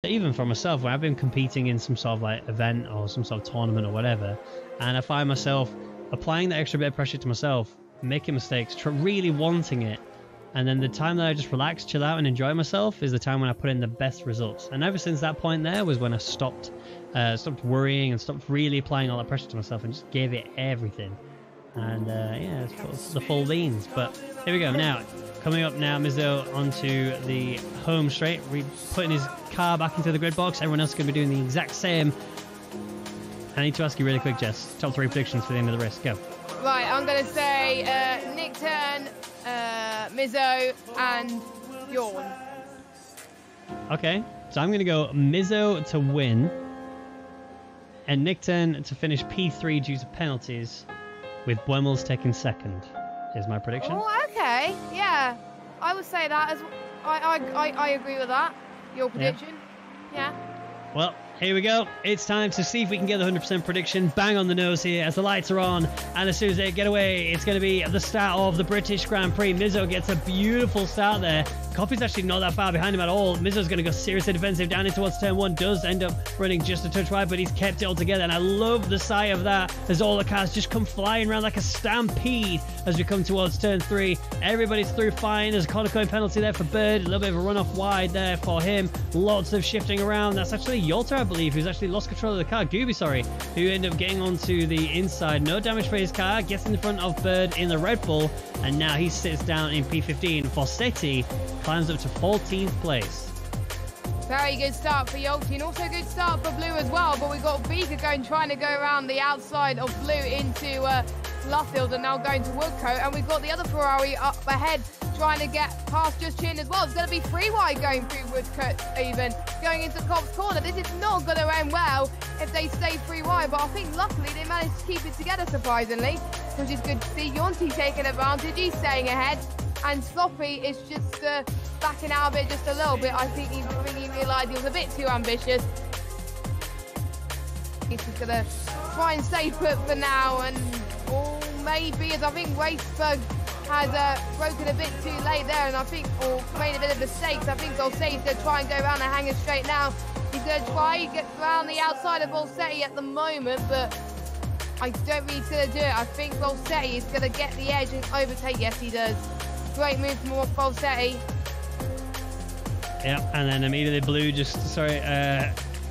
even for myself, when I've been competing in some sort of like event or some sort of tournament or whatever, and I find myself applying that extra bit of pressure to myself, making mistakes, really wanting it, and then the time that I just relax, chill out, and enjoy myself is the time when I put in the best results. And ever since that point there was when I stopped worrying and stopped really applying all that pressure to myself and just gave it everything. And yeah, it's the full beans. But here we go. Now, coming up now, Mizo onto the home straight, putting his car back into the grid box. Everyone else is going to be doing the exact same. I need to ask you really quick, Jess. Top 3 predictions for the end of the race. Go. Right, I'm going to say Nick Turn, Mizo, and Yawn. Okay, so I'm going to go Mizo to win, and Nick Turn to finish P3 due to penalties, with Buemels taking second, is my prediction. Oh, okay, yeah. I would say that as I agree with that. Your prediction, yeah. Well, here we go. It's time to see if we can get the 100% prediction. Bang on the nose here as the lights are on. And as soon as they get away, it's going to be the start of the British Grand Prix. Mizo gets a beautiful start there. Coffey's actually not that far behind him at all. Mizo's going to go seriously defensive down in towards turn 1. Does end up running just a touch wide, but he's kept it all together. And I love the sight of that as all the cars just come flying around like a stampede as we come towards turn 3. Everybody's through fine. There's a corner cone penalty there for Bird. A little bit of a runoff wide there for him. Lots of shifting around. That's actually Yolta, I believe, who's actually lost control of the car. Gooby, sorry, who ended up getting onto the inside. No damage for his car. Gets in the front of Bird in the Red Bull. And now he sits down in P15. Fossetti climbs up to 14th place. Very good start for Yolti, and also good start for Blue as well. But we've got Vika trying to go around the outside of Blue into Luffield, and now going to Woodcote. And we've got the other Ferrari up ahead trying to get past Just Chin as well. It's going to be 3 wide going through Woodcote even. Going into Cobb's corner. This is not going to end well if they stay 3 wide. But I think luckily they managed to keep it together surprisingly, which is good to see. Yonti taking advantage. He's staying ahead. And Sloppy is just backing out of it just a little bit. I think he really realised he was a bit too ambitious. He's just going to try and stay put for now. And maybe, as I think Racebug has broken a bit too late there, and I think, or made a bit of mistakes. I think Volsetti's going to try and go around the hanger straight now. He's going to try and get around the outside of Volsetti at the moment, but I don't think he's going to do it. I think Volsetti is going to get the edge and overtake. Yes, he does. Great move from Volsetti. Yeah, and then immediately Blue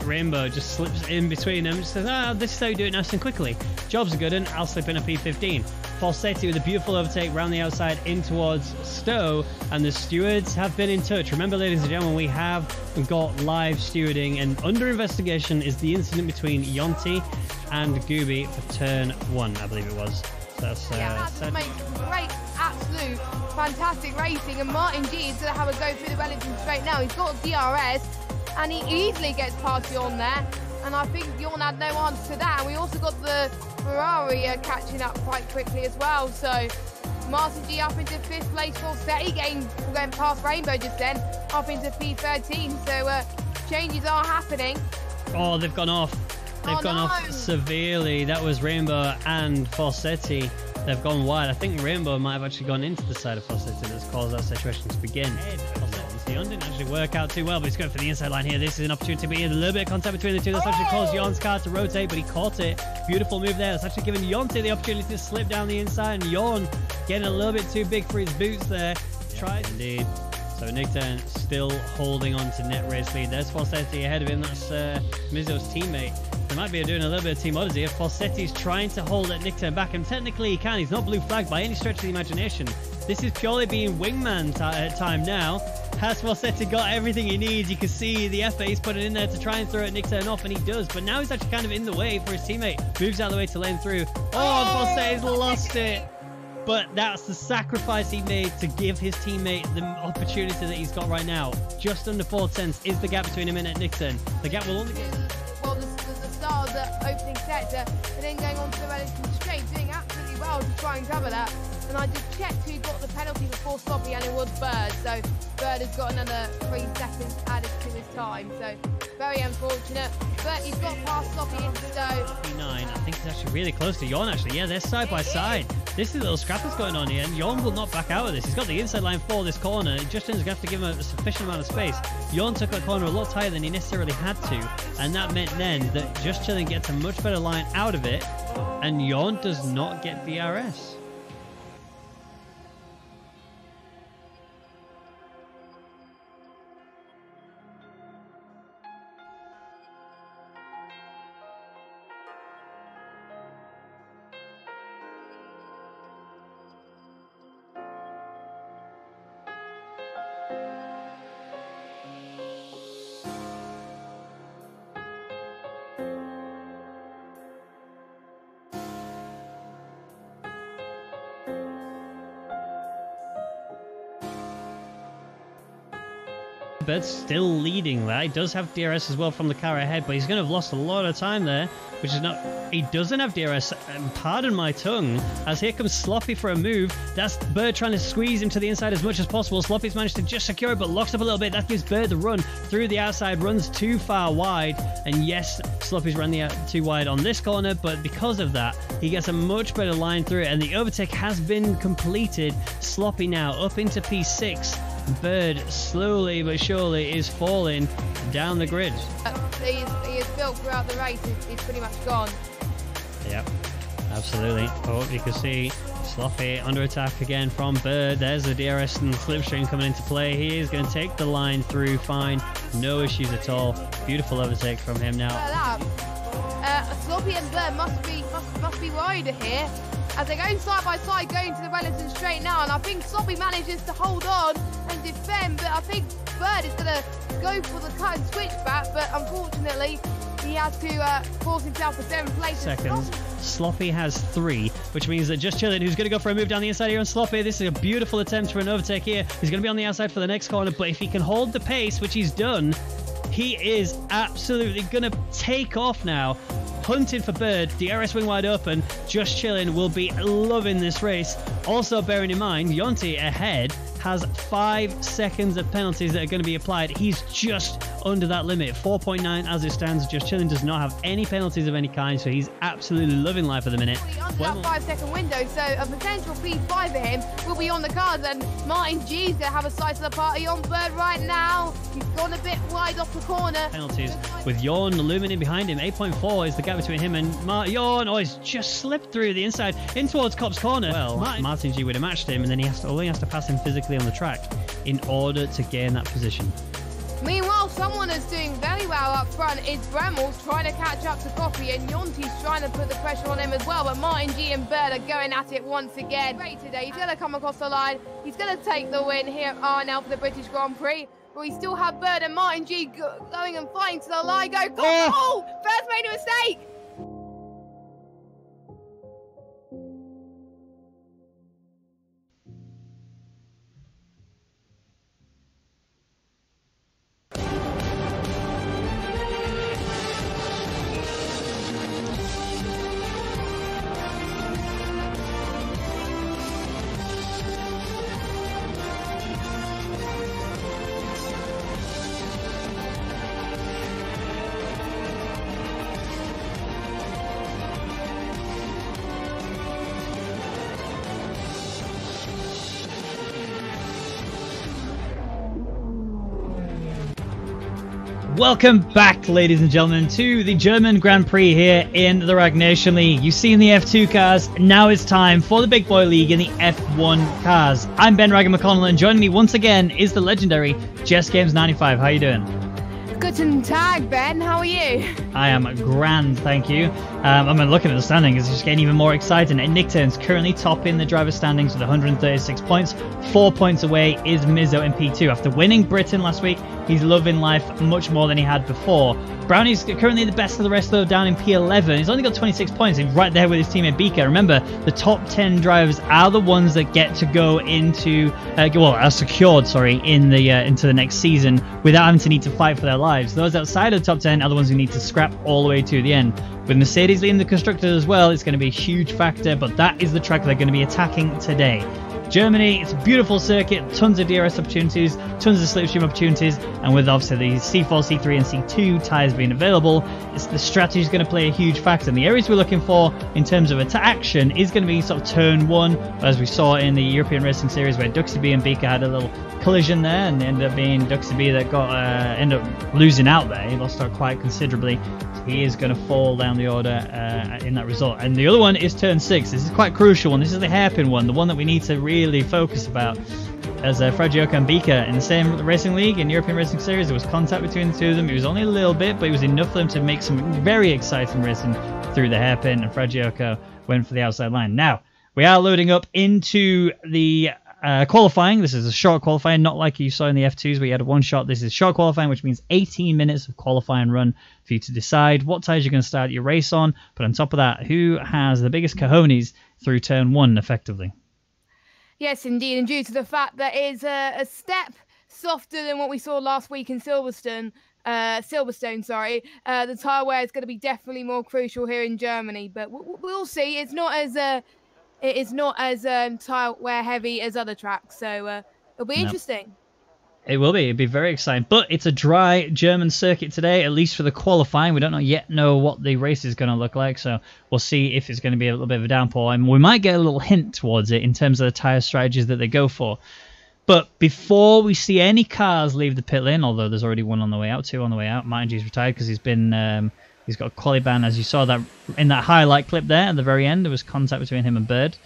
Rainbow just slips in between them. Just says, this is how you do it nice and quickly. Job's a good one. I'll slip in a P15. Fossetti with a beautiful overtake round the outside in towards Stowe, and the stewards have been in touch. Remember, ladies and gentlemen, we have got live stewarding, and under investigation is the incident between Yonti and Gooby for turn 1, I believe it was. That's makes great, absolute, fantastic racing, and Martin G is going to have a go through the Wellington straight now. He's got DRS, and he easily gets past Yorn there, and I think Yorn had no answer to that. And we also got the Ferrari catching up quite quickly as well. So Martin G up into 5th place, Fossetti going past Rainbow just then, up into P13. So changes are happening. Oh, they've gone off. They've gone off severely. That was Rainbow and Fossetti. They've gone wide. I think Rainbow might have actually gone into the side of Fossetti that's caused that situation to begin. Yon didn't actually work out too well, but he's going for the inside line here. This is an opportunity to be in a little bit of contact between the two. That's actually caused Yon's car to rotate, but he caught it. Beautiful move there. That's actually given Yonte the opportunity to slip down the inside, and Yon getting a little bit too big for his boots there. Tried indeed. So Nick Turn still holding on to net race lead. There's Fossetti ahead of him. That's Mizo's teammate. They might be doing a little bit of team odyssey here. Fossetti's trying to hold at Nick Turn back, and technically he can. He's not blue flagged by any stretch of the imagination. This is purely being wingman time now. Has Fossetti got everything he needs? You can see the effort he's putting in there to try and throw Nick Turn off, and he does. But now he's actually kind of in the way for his teammate. Moves out of the way to lane through. Oh, Fossetti's lost it. But that's the sacrifice he made to give his teammate the opportunity that he's got right now. Just under 4 tenths is the gap between him and Nick Turn. The gap will only get... Well, the start of the opening sector, and then going on to the Wellington straight, doing absolutely well to try and cover that. And I just checked who got the penalty before Sloppy, and it was Bird. So Bird has got another 3 seconds added to his time. So Very unfortunate. But he's got past Sloppy into Stowe. 9. I think he's actually really close to Yon, actually. Yeah, they're side by side. This is a little scrap that's going on here, and Yon will not back out of this. He's got the inside line for this corner. Justin's going to have to give him a sufficient amount of space. Yon took that corner a lot tighter than he necessarily had to, and that meant then that Just Chillin' gets a much better line out of it, and Yon does not get DRS. Bird's still leading there. He does have DRS as well from the car ahead, but he's going to have lost a lot of time there, which is not... He doesn't have DRS, pardon my tongue, as here comes Sloppy for a move. That's Bird trying to squeeze him to the inside as much as possible. Sloppy's managed to just secure it, but locks up a little bit. That gives Bird the run through the outside, runs too far wide, and yes, Sloppy's run too wide on this corner, but because of that, he gets a much better line through it, and the overtake has been completed. Sloppy now up into P6. Bird slowly but surely is falling down the grid. He is built throughout the race. He's pretty much gone. Yep, absolutely. Oh, you can see Sloppy under attack again from Bird. There's the DRS and slipstream coming into play. He is going to take the line through fine. No issues at all. Beautiful overtake from him now. Sloppy and Bird must be worried here, as they're going side by side, going to the Wellington straight now, and I think Sloppy manages to hold on and defend, but I think Bird is going to go for the cut and switch back, but unfortunately he has to force himself for 7 places. Seconds. Sloppy has 3, which means that Just Chillin', who's going to go for a move down the inside here on Sloppy. This is a beautiful attempt for an overtake here. He's going to be on the outside for the next corner, but if he can hold the pace, which he's done, he is absolutely going to take off now. Hunting for Bird, DRS wing wide open. Just Chillin' will be loving this race. Also bearing in mind, Yonti ahead has 5 seconds of penalties that are going to be applied. He's just under that limit, 4.9 as it stands. Just Chillin' does not have any penalties of any kind, so he's absolutely loving life at the minute. Under that 5-second window, so a potential P5 for him will be on the cards, and Martin G's going to have a slice of the party on Bird right now. He's gone a bit wide off the corner. Penalties with Yorn looming in behind him. 8.4 is the gap between him and Yorn. Oh, he's just slipped through the inside in towards Cop's corner. Well, Martin G would have matched him, and then he has to pass him physically on the track in order to gain that position. Meanwhile, someone that's doing very well up front is Bremmel's trying to catch up to Coffee, and Yonti's trying to put the pressure on him as well, but Martin G and Bird are going at it once again. Great today, he's going to come across the line, he's going to take the win here at RNL for the British Grand Prix, but we still have Bird and Martin G going and fighting to the line. Go, oh! Bird's made a mistake! Welcome back, ladies and gentlemen, to the German Grand Prix here in the Rwagnation League. You've seen the F2 cars, now it's time for the Big Boy League in the F1 cars. I'm Ben Raggy McConnell, and joining me once again is the legendary Jess Games 95. How are you doing? Guten Tag, Ben. How are you? I am grand, thank you. I'm looking at the standings, it's just getting even more exciting. And Nick Turns currently topping the driver standings with 136 points. 4 points away is Mizzo in P2. After winning Britain last week, he's loving life much more than he had before. Brownie's currently the best of the rest, though, down in P11. He's only got 26 points. He's right there with his teammate Beaker. Remember, the top 10 drivers are the ones that get to go into, are secured, in the into the next season without having to need to fight for their lives. Those outside of the top 10 are the ones who need to scrap all the way to the end. With Mercedes leading the constructors as well, it's going to be a huge factor, but that is the track they're going to be attacking today. Germany, it's a beautiful circuit, tons of DRS opportunities, tons of slipstream opportunities, and with obviously the C4, C3 and C2 tyres being available, the strategy is going to play a huge factor. And the areas we're looking for in terms of action is going to be sort of turn 1, as we saw in the European Racing Series where Duxby and Beaker had a little collision there, and ended up being Duxby that ended up losing out there. He lost out quite considerably. He is going to fall down the order in that result. And the other one is turn 6. This is quite a crucial one. This is the hairpin one, the one that we need to really focus about. As Fragioka and Beaker in the same racing league in European Racing Series, there was contact between the two of them. It was only a little bit, but it was enough for them to make some very exciting racing through the hairpin, and Fragioka went for the outside line. Now, we are loading up into the qualifying. This is a short qualifying, not like you saw in the F2s where you had one shot. This is short qualifying, which means 18 minutes of qualifying run for you to decide what tyres you're going to start your race on. But on top of that, who has the biggest cojones through turn 1 effectively? Yes, indeed. And due to the fact that it's a step softer than what we saw last week in Silverstone, the tyre wear is going to be definitely more crucial here in Germany. But we'll see. It's not as tyre wear heavy as other tracks, so it'll be interesting. It will be. It'll be very exciting. But it's a dry German circuit today, at least for the qualifying. We don't yet know what the race is going to look like, so we'll see if it's going to be a little bit of a downpour. And we might get a little hint towards it in terms of the tyre strategies that they go for. But before we see any cars leave the pit lane, although there's already one on the way out, two on the way out, Martin G's retired because he's been... he's got a quali ban, as you saw that in that highlight clip there at the very end. There was contact between him and Bird.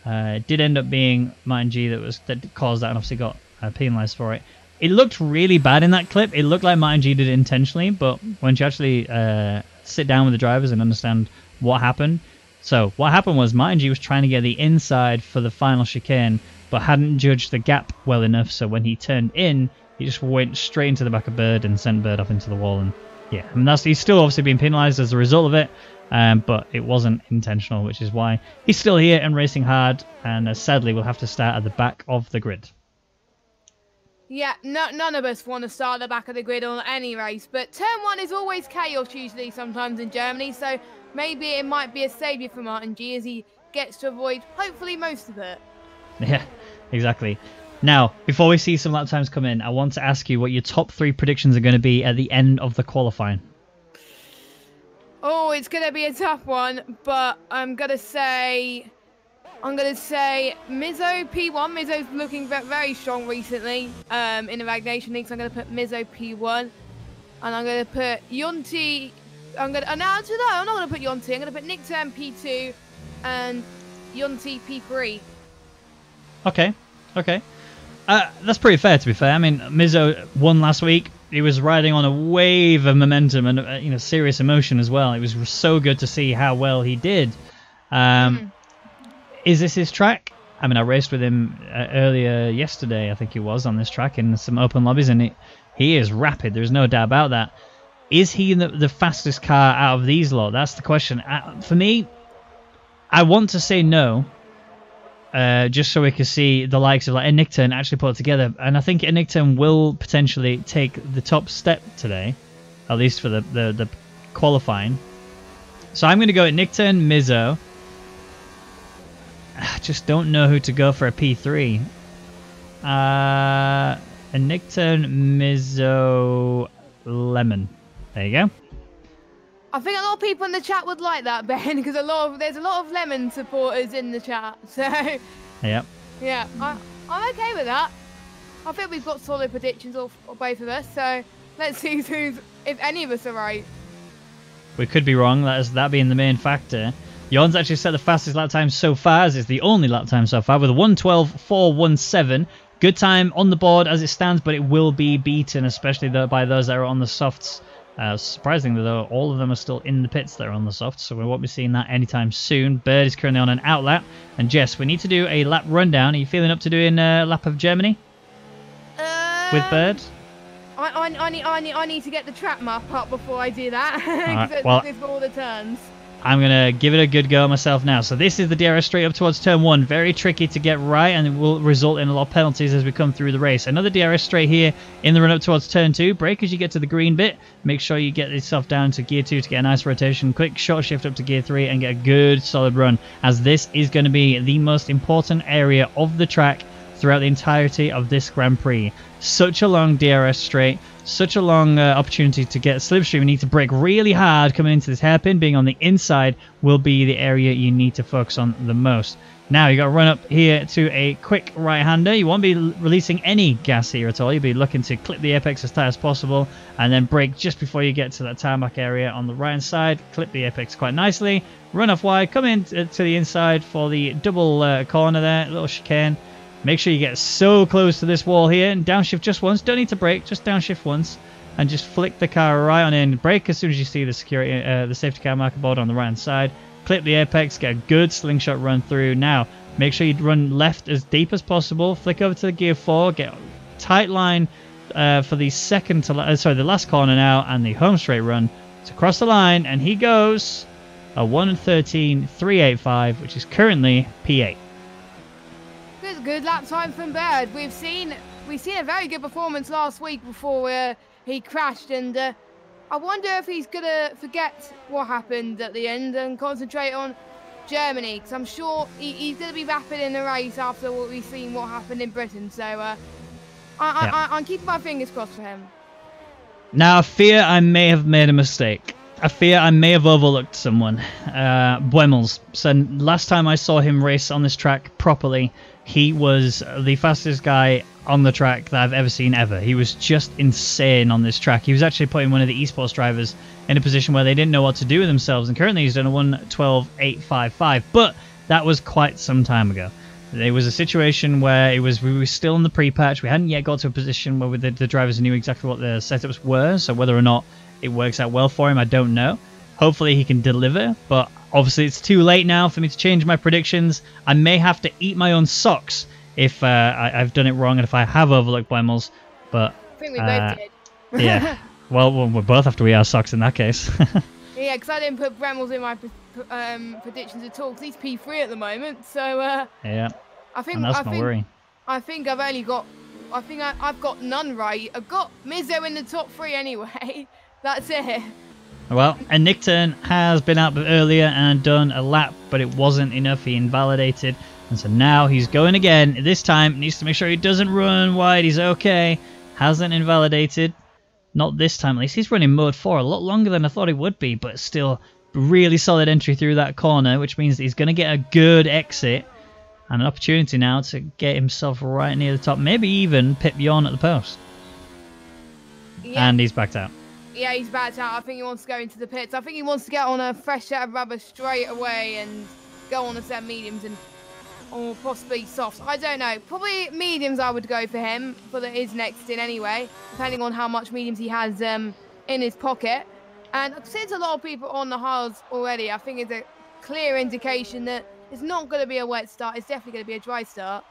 It did end up being Martin G that caused that and obviously got penalised for it. It looked really bad in that clip. It looked like Martin G did it intentionally, but when you actually sit down with the drivers and understand what happened. So what happened was Martin G was trying to get the inside for the final chicane, but hadn't judged the gap well enough. So when he turned in, he just went straight into the back of Bird and sent Bird off into the wall. And yeah, I mean, he's still obviously being penalised as a result of it, but it wasn't intentional, which is why he's still here and racing hard, and sadly will have to start at the back of the grid. Yeah, none of us want to start at the back of the grid on any race, but turn 1 is always chaos usually sometimes in Germany, so maybe it might be a saviour for Martin G as he gets to avoid hopefully most of it. Yeah, exactly. Now, before we see some lap times come in, I want to ask you what your top 3 predictions are going to be at the end of the qualifying. Oh, it's going to be a tough one, but I'm going to say Mizzo P1. Mizzo's looking very strong recently in the Rwagnation League, so I'm going to put Mizzo P1. And I'm going to put Yonti... I'm not going to put Yonti. I'm going to put Nick Turn P2 and Yonti P3. Okay. That's pretty fair, to be fair. I mean, Mizzo won last week. He was riding on a wave of momentum and serious emotion as well. It was so good to see how well he did. Is this his track? I mean, I raced with him earlier yesterday, I think it was, on this track in some open lobbies, and he is rapid. There's no doubt about that. Is he the fastest car out of these lot? That's the question. For me, I want to say no. Just so we can see the likes of like Nickton actually put it together, and I think Nickton will potentially take the top step today, at least for the qualifying. So I'm going to go at Nickton, Mizzo. I just don't know who to go for a P3. A Nickton, Mizzo, Lemon. There you go. I think a lot of people in the chat would like that, Ben, because there's a lot of Lemon supporters in the chat. So yep. Yeah, I'm okay with that. I think we've got solid predictions of both of us. So let's see if any of us are right. We could be wrong. That being the main factor. Jorn's actually set the fastest lap time so far, as it's the only lap time so far, with a 1:12.417. Good time on the board as it stands, but it will be beaten, especially by those that are on the softs. Surprisingly, though, all of them are still in the pits that are on the softs, so we won't be seeing that anytime soon. Bird is currently on an out lap. And Jess, we need to do a lap rundown. Are you feeling up to doing a lap of Germany with Bird? I need to get the track map up before I do that. Right, well, for all the turns. I'm going to give it a good go myself now. So this is the DRS straight up towards turn 1. Very tricky to get right, and it will result in a lot of penalties as we come through the race. Another DRS straight here in the run up towards turn 2. Brake as you get to the green bit. Make sure you get yourself down to gear 2 to get a nice rotation. Quick short shift up to gear 3 and get a good solid run, as this is going to be the most important area of the track throughout the entirety of this Grand Prix. Such a long DRS straight, such a long opportunity to get slipstream. You need to brake really hard coming into this hairpin. Being on the inside will be the area you need to focus on the most. Now you got to run up here to a quick right-hander. You won't be releasing any gas here at all. You'll be looking to clip the apex as tight as possible and then brake just before you get to that tarmac area on the right-hand side. Clip the apex quite nicely. Run off wide. Come in to the inside for the double corner there. Little chicane. Make sure you get so close to this wall here and downshift just once. Don't need to brake, just downshift once and just flick the car right on in. Brake as soon as you see the the safety car marker board on the right hand side. Clip the apex, get a good slingshot run through. Now, make sure you run left as deep as possible. Flick over to the gear 4, get a tight line for the the last corner now, and the home straight run to cross the line, and he goes a 1:13.385, which is currently P8. Good lap time from Bird. We've seen a very good performance last week before he crashed, and I wonder if he's gonna forget what happened at the end and concentrate on Germany, because I'm sure he's gonna be rapid in the race after what we've seen what happened in Britain. So I'm keeping my fingers crossed for him. Now I fear I may have made a mistake. I fear I may have overlooked someone. Buemels. So last time I saw him race on this track properly, he was the fastest guy on the track that I've ever seen ever. He was just insane on this track. He was actually putting one of the esports drivers in a position where they didn't know what to do with themselves, and currently he's done a 1:12.855, but that was quite some time ago. There was a situation where we were still in the pre-patch. We hadn't yet got to a position where the drivers knew exactly what the setups were, so whether or not it works out well for him, I don't know. Hopefully he can deliver, but obviously it's too late now for me to change my predictions. I may have to eat my own socks if I've done it wrong and if I have overlooked Buemels, but I think we both did. Yeah, well, we'll both have to eat our socks in that case. Yeah, because I didn't put Buemels in my predictions at all, because he's P3 at the moment, so yeah, I think that's my worry. I think I've got none right. I've got Mizzo in the top 3 anyway. That's it. Well, a Nick turn has been out earlier and done a lap, but it wasn't enough. He invalidated, and so now he's going again. This time, needs to make sure he doesn't run wide. He's okay. Hasn't invalidated. Not this time, at least. He's running mode 4 a lot longer than I thought he would be, but still really solid entry through that corner, which means that he's going to get a good exit and an opportunity now to get himself right near the top, maybe even pit Bjorn at the post. Yeah. And he's backed out. Yeah, he's backed out. I think he wants to go into the pits. I think he wants to get on a fresh set of rubber straight away and go on a set of mediums or possibly softs. I don't know. Probably mediums I would go for him for his next in anyway, depending on how much mediums he has in his pocket. And since a lot of people are on the hards already, I think it's a clear indication that it's not going to be a wet start. It's definitely going to be a dry start.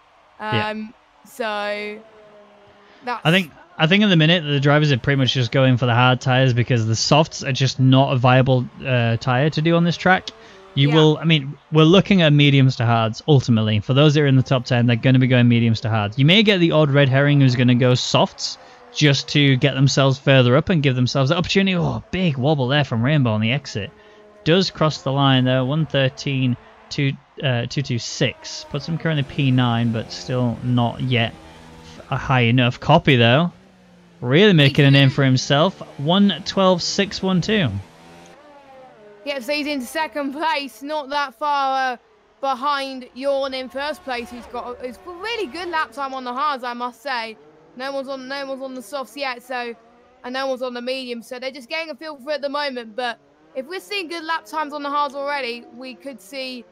So that's... I think in the minute the drivers are pretty much just going for the hard tires because the softs are just not a viable tire to do on this track. I mean, we're looking at mediums to hards ultimately. For those that are in the top 10, they're going to be going mediums to hards. You may get the odd red herring who's going to go softs just to get themselves further up and give themselves the opportunity. Oh, big wobble there from Rainbow on the exit. Does cross the line though, 1:13.226. Puts him currently P9, but still not yet high enough. Copy though. Really making a name for himself. 1:12.612. Yeah, so he's in second place, not that far behind Jorn in first place. He's got a really good lap time on the hards, I must say. No one's on the softs yet, and no one's on the medium, so they're just getting a feel for it at the moment. But if we're seeing good lap times on the hards already, we could see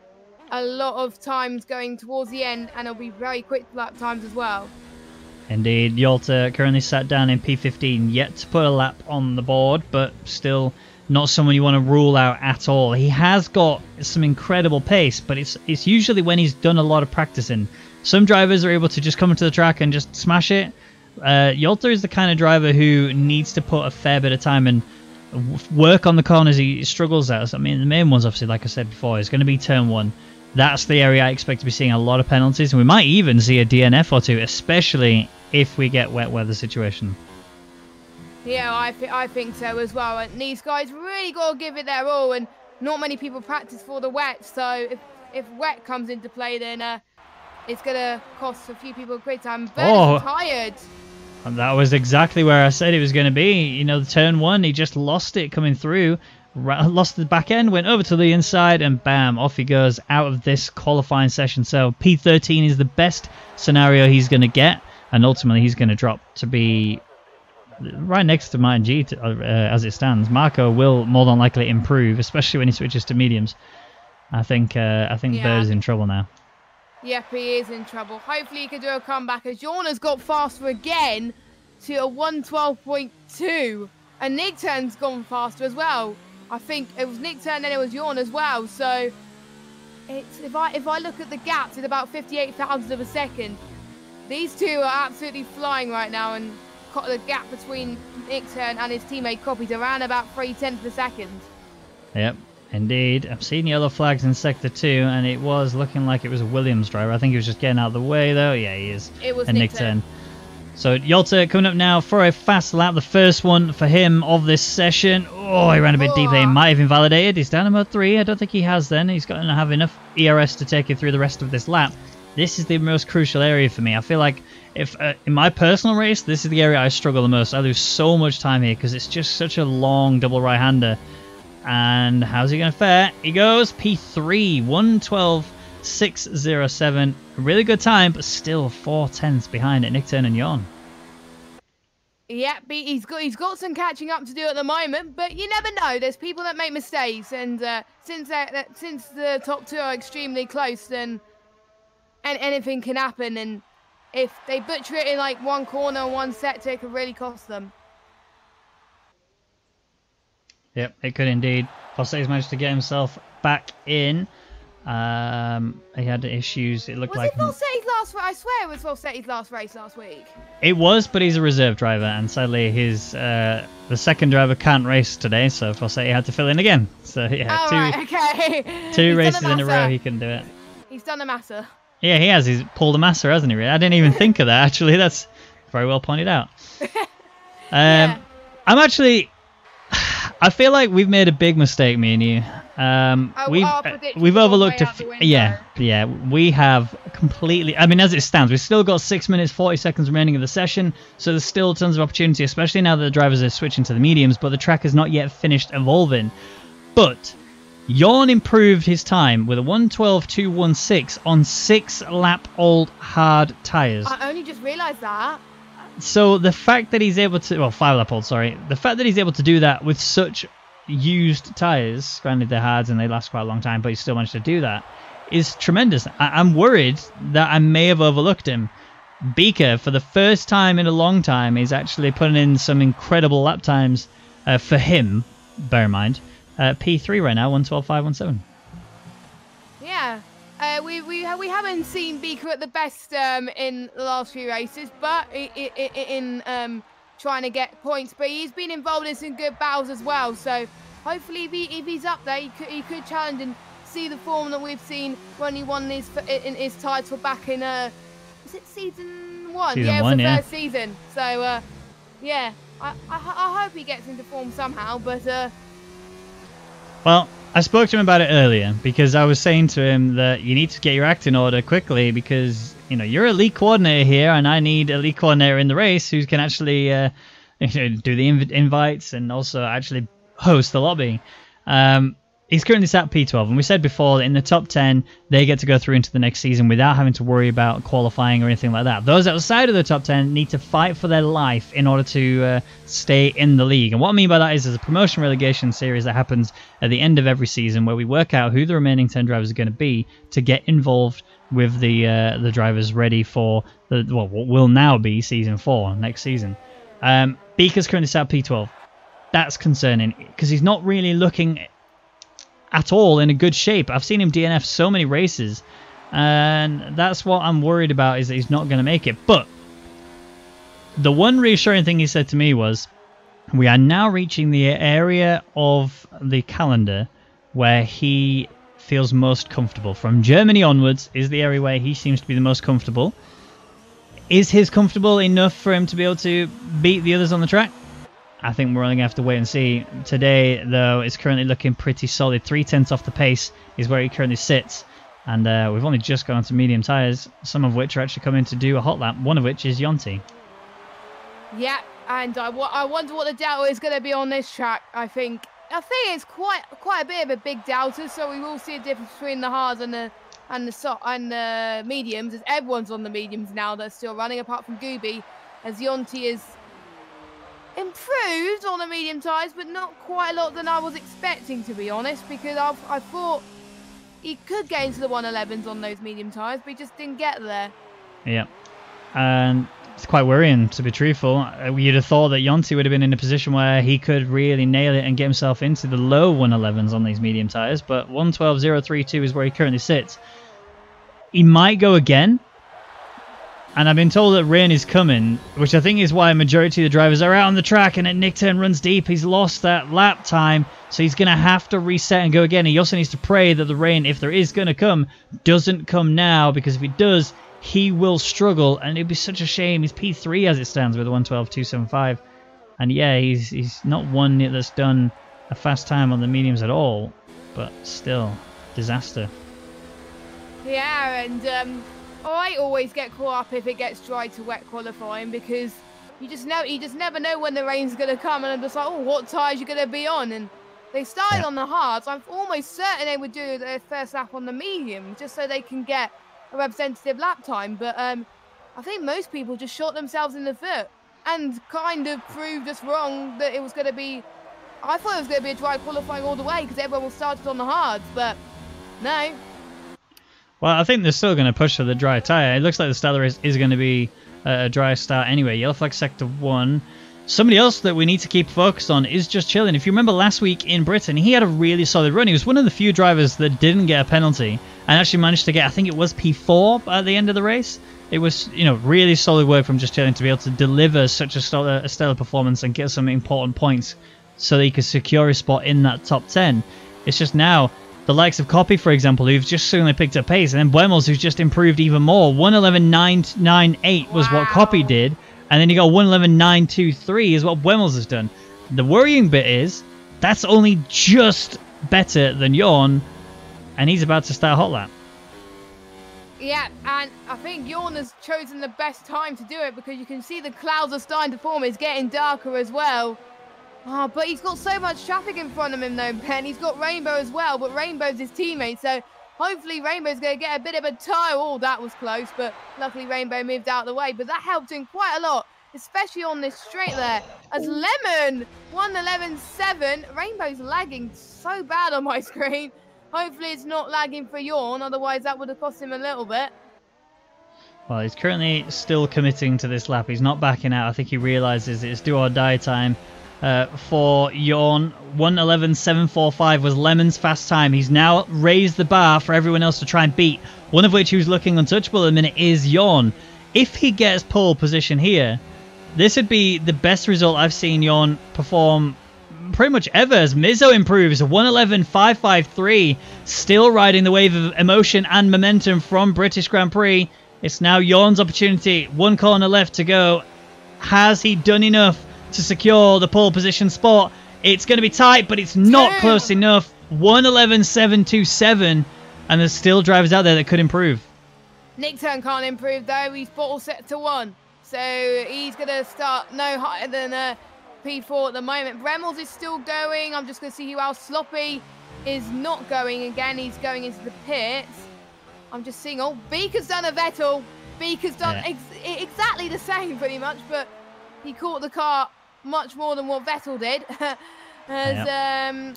a lot of times going towards the end, and it'll be very quick lap times as well. Indeed, Yolta currently sat down in P15, yet to put a lap on the board, but still not someone you want to rule out at all. He has got some incredible pace, but it's usually when he's done a lot of practicing. Some drivers are able to just come into the track and just smash it. Yolta is the kind of driver who needs to put a fair bit of time in. work on the corners he struggles at. I mean, the main ones, obviously, like I said before, is going to be turn 1. That's the area I expect to be seeing a lot of penalties, and we might even see a DNF or two, especially if we get wet weather situation. Yeah, I think so as well. And these guys really got to give it their all, and not many people practice for the wet, so if wet comes into play, then it's going to cost a few people quick time. Bird is tired. And that was exactly where I said it was going to be. You know, the turn 1, he just lost it coming through. Lost the back end, went over to the inside, and bam, off he goes out of this qualifying session. So P13 is the best scenario he's going to get, and ultimately he's going to drop to be right next to Martin G as it stands. Marco will more than likely improve, especially when he switches to mediums. I think Bird is in trouble now. Yep, he is in trouble. Hopefully he can do a comeback, as Jorna's got faster again to a 112.2, and Nick Turn's gone faster as well. I think it was Nick Turn, then it was Jorn as well. So it's if I look at the gaps, it's about 58 thousandths of a second. These two are absolutely flying right now, and the gap between Nick Turn and his teammate Copy's around about 0.3 per second. Yep, indeed. I've seen yellow flags in Sector 2, and it was looking like it was a Williams driver. I think he was just getting out of the way, though. Yeah, he is. It was Nick Turn. So Yolta coming up now for a fast lap, the first one for him of this session. Oh, he ran a bit deep there. He might have invalidated. He's down to mode 3. I don't think he has then. He's got to have enough ERS to take him through the rest of this lap. This is the most crucial area for me. I feel like if in my personal race, this is the area I struggle the most. I lose so much time here because it's just such a long double right-hander. And how's he going to fare? He goes P3, 112.607. Really good time, but still 4/10 behind at Nick Turn and Jorn. Yeah, he's got some catching up to do at the moment, but you never know. There's people that make mistakes, and since the top two are extremely close, then anything can happen. And if they butcher it in like one corner, one sector, it could really cost them. Yep, it could indeed. Fossetti's managed to get himself back in. He had issues. It looked like. Was it Fossetti's last race? I swear it was Fossetti's last race last week. It was, but he's a reserve driver, and sadly his the second driver can't race today, so Fossetti had to fill in again. So yeah, two races in a row he can do it. He's done a Massa. Yeah, he has. He's pulled a Massa, hasn't he? Really? I didn't even think of that. Actually, that's very well pointed out. Yeah. I feel like we've made a big mistake, me and you. We've overlooked we have completely. I mean, as it stands, we've still got 6 minutes 40 seconds remaining of the session, so there's still tons of opportunity, especially now that the drivers are switching to the mediums. But the track has not yet finished evolving. But Jorn improved his time with a 112.216 on 6-lap-old hard tires. I only just realised that. So the fact that he's able to, 5-lap-old, sorry. The fact that he's able to do that with such used tyres, granted they're hard and they last quite a long time, but he still managed to do that, is tremendous. I'm worried that I may have overlooked him. Beaker, for the first time in a long time, is actually putting in some incredible lap times for him, bear in mind. P3 right now, 112.517. Yeah. We haven't seen Beaker at the best in the last few races, but in trying to get points. But he's been involved in some good battles as well. So hopefully, if he's up there, he could challenge and see the form that we've seen when he won his title back in is it season 1? Season it was one, the yeah. first season. So yeah, I hope he gets into form somehow. But well, I spoke to him about it earlier because I was saying to him that you need to get your act in order quickly because, you know, you're a league coordinator here and I need a league coordinator in the race who can actually do the invites and also actually host the lobby. He's currently sat P12, and we said before that in the top 10, they get to go through into the next season without having to worry about qualifying or anything like that. Those outside of the top 10 need to fight for their life in order to stay in the league. And what I mean by that is there's a promotion relegation series that happens at the end of every season where we work out who the remaining 10 drivers are going to be to get involved with the drivers ready for what will now be season 4 next season. Beaker's currently sat P12. That's concerning because he's not really looking at all in a good shape. I've seen him DNF so many races, and that's what I'm worried about, is that he's not going to make it. But the one reassuring thing he said to me was, We are now reaching the area of the calendar where he feels most comfortable. From Germany onwards is the area where he seems to be the most comfortable. Is his comfortable enough for him to be able to beat the others on the track? I think we're only going to have to wait and see. Today, though, it's currently looking pretty solid. 3/10 off the pace is where he currently sits. And we've only just gone to medium tyres, some of which are actually coming to do a hot lap, one of which is Yonti. Yeah, and I wonder what the delta is going to be on this track. I think it's quite a bit of a big delta, so we will see a difference between the hards and the mediums, as everyone's on the mediums now that's still running, apart from Gooby, as Yonti is improved on the medium tyres, but not quite a lot than I was expecting, to be honest, because I thought he could get into the 111s on those medium tyres, but he just didn't get there. Yeah, and it's quite worrying, to be truthful. You'd have thought that Yonti would have been in a position where he could really nail it and get himself into the low 111s on these medium tyres, but 112.032 is where he currently sits. He might go again, and I've been told that rain is coming, which I think is why a majority of the drivers are out on the track, and at Nick Turn runs deep, he's lost that lap time, so he's going to have to reset and go again. He also needs to pray that the rain, if there is going to come, doesn't come now, because if it does, he will struggle, and it'd be such a shame. He's P3 as it stands with a 112.275, and yeah, he's not one that's done a fast time on the mediums at all, but still, disaster. Yeah, and I always get caught up if it gets dry to wet qualifying, because you just never know when the rain's going to come, and I'm just like, oh, what tyres you going to be on? And they started on the hards. I'm almost certain they would do their first lap on the medium, just so they can get a representative lap time. But I think most people just shot themselves in the foot and kind of proved us wrong that it was going to be. I thought it was going to be a dry qualifying all the way because everyone started on the hards, but no. Well, I think they're still going to push for the dry tyre. It looks like the start of the race is going to be a dry start anyway. Yellow flag sector 1. Somebody else that we need to keep focused on is Just Chilling. If you remember last week in Britain, he had a really solid run. He was one of the few drivers that didn't get a penalty and actually managed to get, I think it was P4 at the end of the race. It was, really solid work from Just Chilling to be able to deliver such a stellar performance and get some important points so that he could secure his spot in that top 10. It's just now the likes of Copy, for example, who've just suddenly picked up pace, and then Buemels, who's just improved even more. 111.998 was what Copy did, and then you got 111.923 is what Buemels has done. The worrying bit is that's only just better than Jorn, and he's about to start hot lap. Yeah, and I think Jorn has chosen the best time to do it, because you can see the clouds are starting to form. It's getting darker as well. Oh, but he's got so much traffic in front of him, though, Ben. He's got Rainbow as well, but Rainbow's his teammate, so hopefully Rainbow's going to get a bit of a tie. Oh, that was close, but luckily Rainbow moved out of the way. But that helped him quite a lot, especially on this straight there. As Lemon, 111.7. Rainbow's lagging so bad on my screen. Hopefully it's not lagging for Jorn, otherwise that would have cost him a little bit. Well, he's currently still committing to this lap. He's not backing out. I think he realises it's do or die time. For Jorn, 111.745 was Lemon's fast time. He's now raised the bar for everyone else to try and beat, one of which who's looking untouchable at the minute is Jorn. If he gets pole position here, this would be the best result I've seen Jorn perform pretty much ever, as Mizzo improves. 111.553, still riding the wave of emotion and momentum from British Grand Prix. It's now Jorn's opportunity. One corner left to go. Has he done enough to secure the pole position spot? It's going to be tight, but it's not close enough. 111.727, and there's still drivers out there that could improve. Nick Turn can't improve though. He's bottle set to 1, so he's going to start no higher than P4 at the moment. Bremels is still going. I'm just going to see who else. Sloppy is not going again. He's going into the pits. I'm just seeing, oh, Beaker's done a Vettel. Beaker's done exactly the same pretty much, but he caught the car much more than what Vettel did. I'm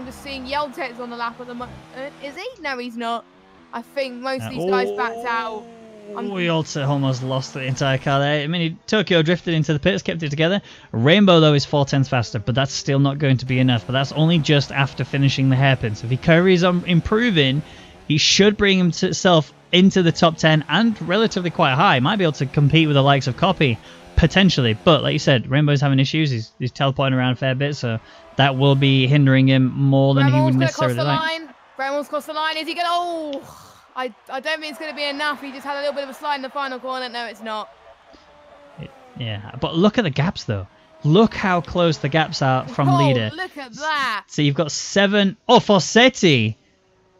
just seeing Yeltet's on the lap at the moment. Is he? No, he's not. I think most of these guys backed out. Yeltet almost lost the entire car there. I mean, Tokyo drifted into the pits, kept it together. Rainbow, though, is 4/10 faster, but that's still not going to be enough. But that's only just after finishing the hairpin. So if he carries on improving, he should bring himself into the top 10 and relatively quite high. Might be able to compete with the likes of Copy. potentially. But like you said, Rainbow's having issues. He's teleporting around a fair bit, so that will be hindering him more than he would necessarily like. Bremmel's crossed the line. Is he going to... Oh, I don't think it's going to be enough. He just had a little bit of a slide in the final corner. No, it's not. Yeah, but look at the gaps, though. Look how close the gaps are from leader. Look at that. So you've got 7... Oh, Fossetti.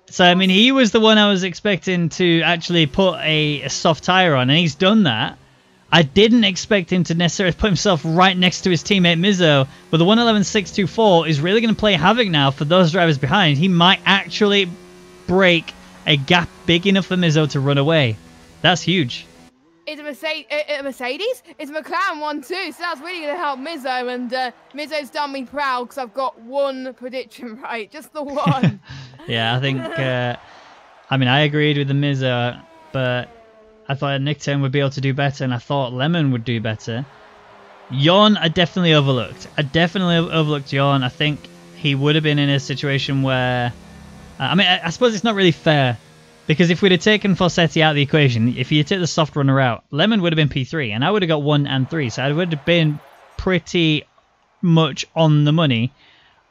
So, I mean, he was the one I was expecting to actually put a soft tyre on, and he's done that. I didn't expect him to necessarily put himself right next to his teammate Mizzo, but the 111.624 is really going to play havoc now for those drivers behind. He might actually break a gap big enough for Mizzo to run away. That's huge. It's a Mercedes? It's a McLaren one too, so that's really going to help Mizzo, and Mizzo's done me proud because I've got one prediction right, just the one. Yeah, I think, I mean, I agreed with the Mizzo, but I thought Nickturn would be able to do better, and I thought Lemon would do better. Yawn, I definitely overlooked. Yawn. I think he would have been in a situation where... I mean, I suppose it's not really fair, because if we'd have taken Fossetti out of the equation, if you took the soft runner out, Lemon would have been P3, and I would have got 1 and 3, so I would have been pretty much on the money,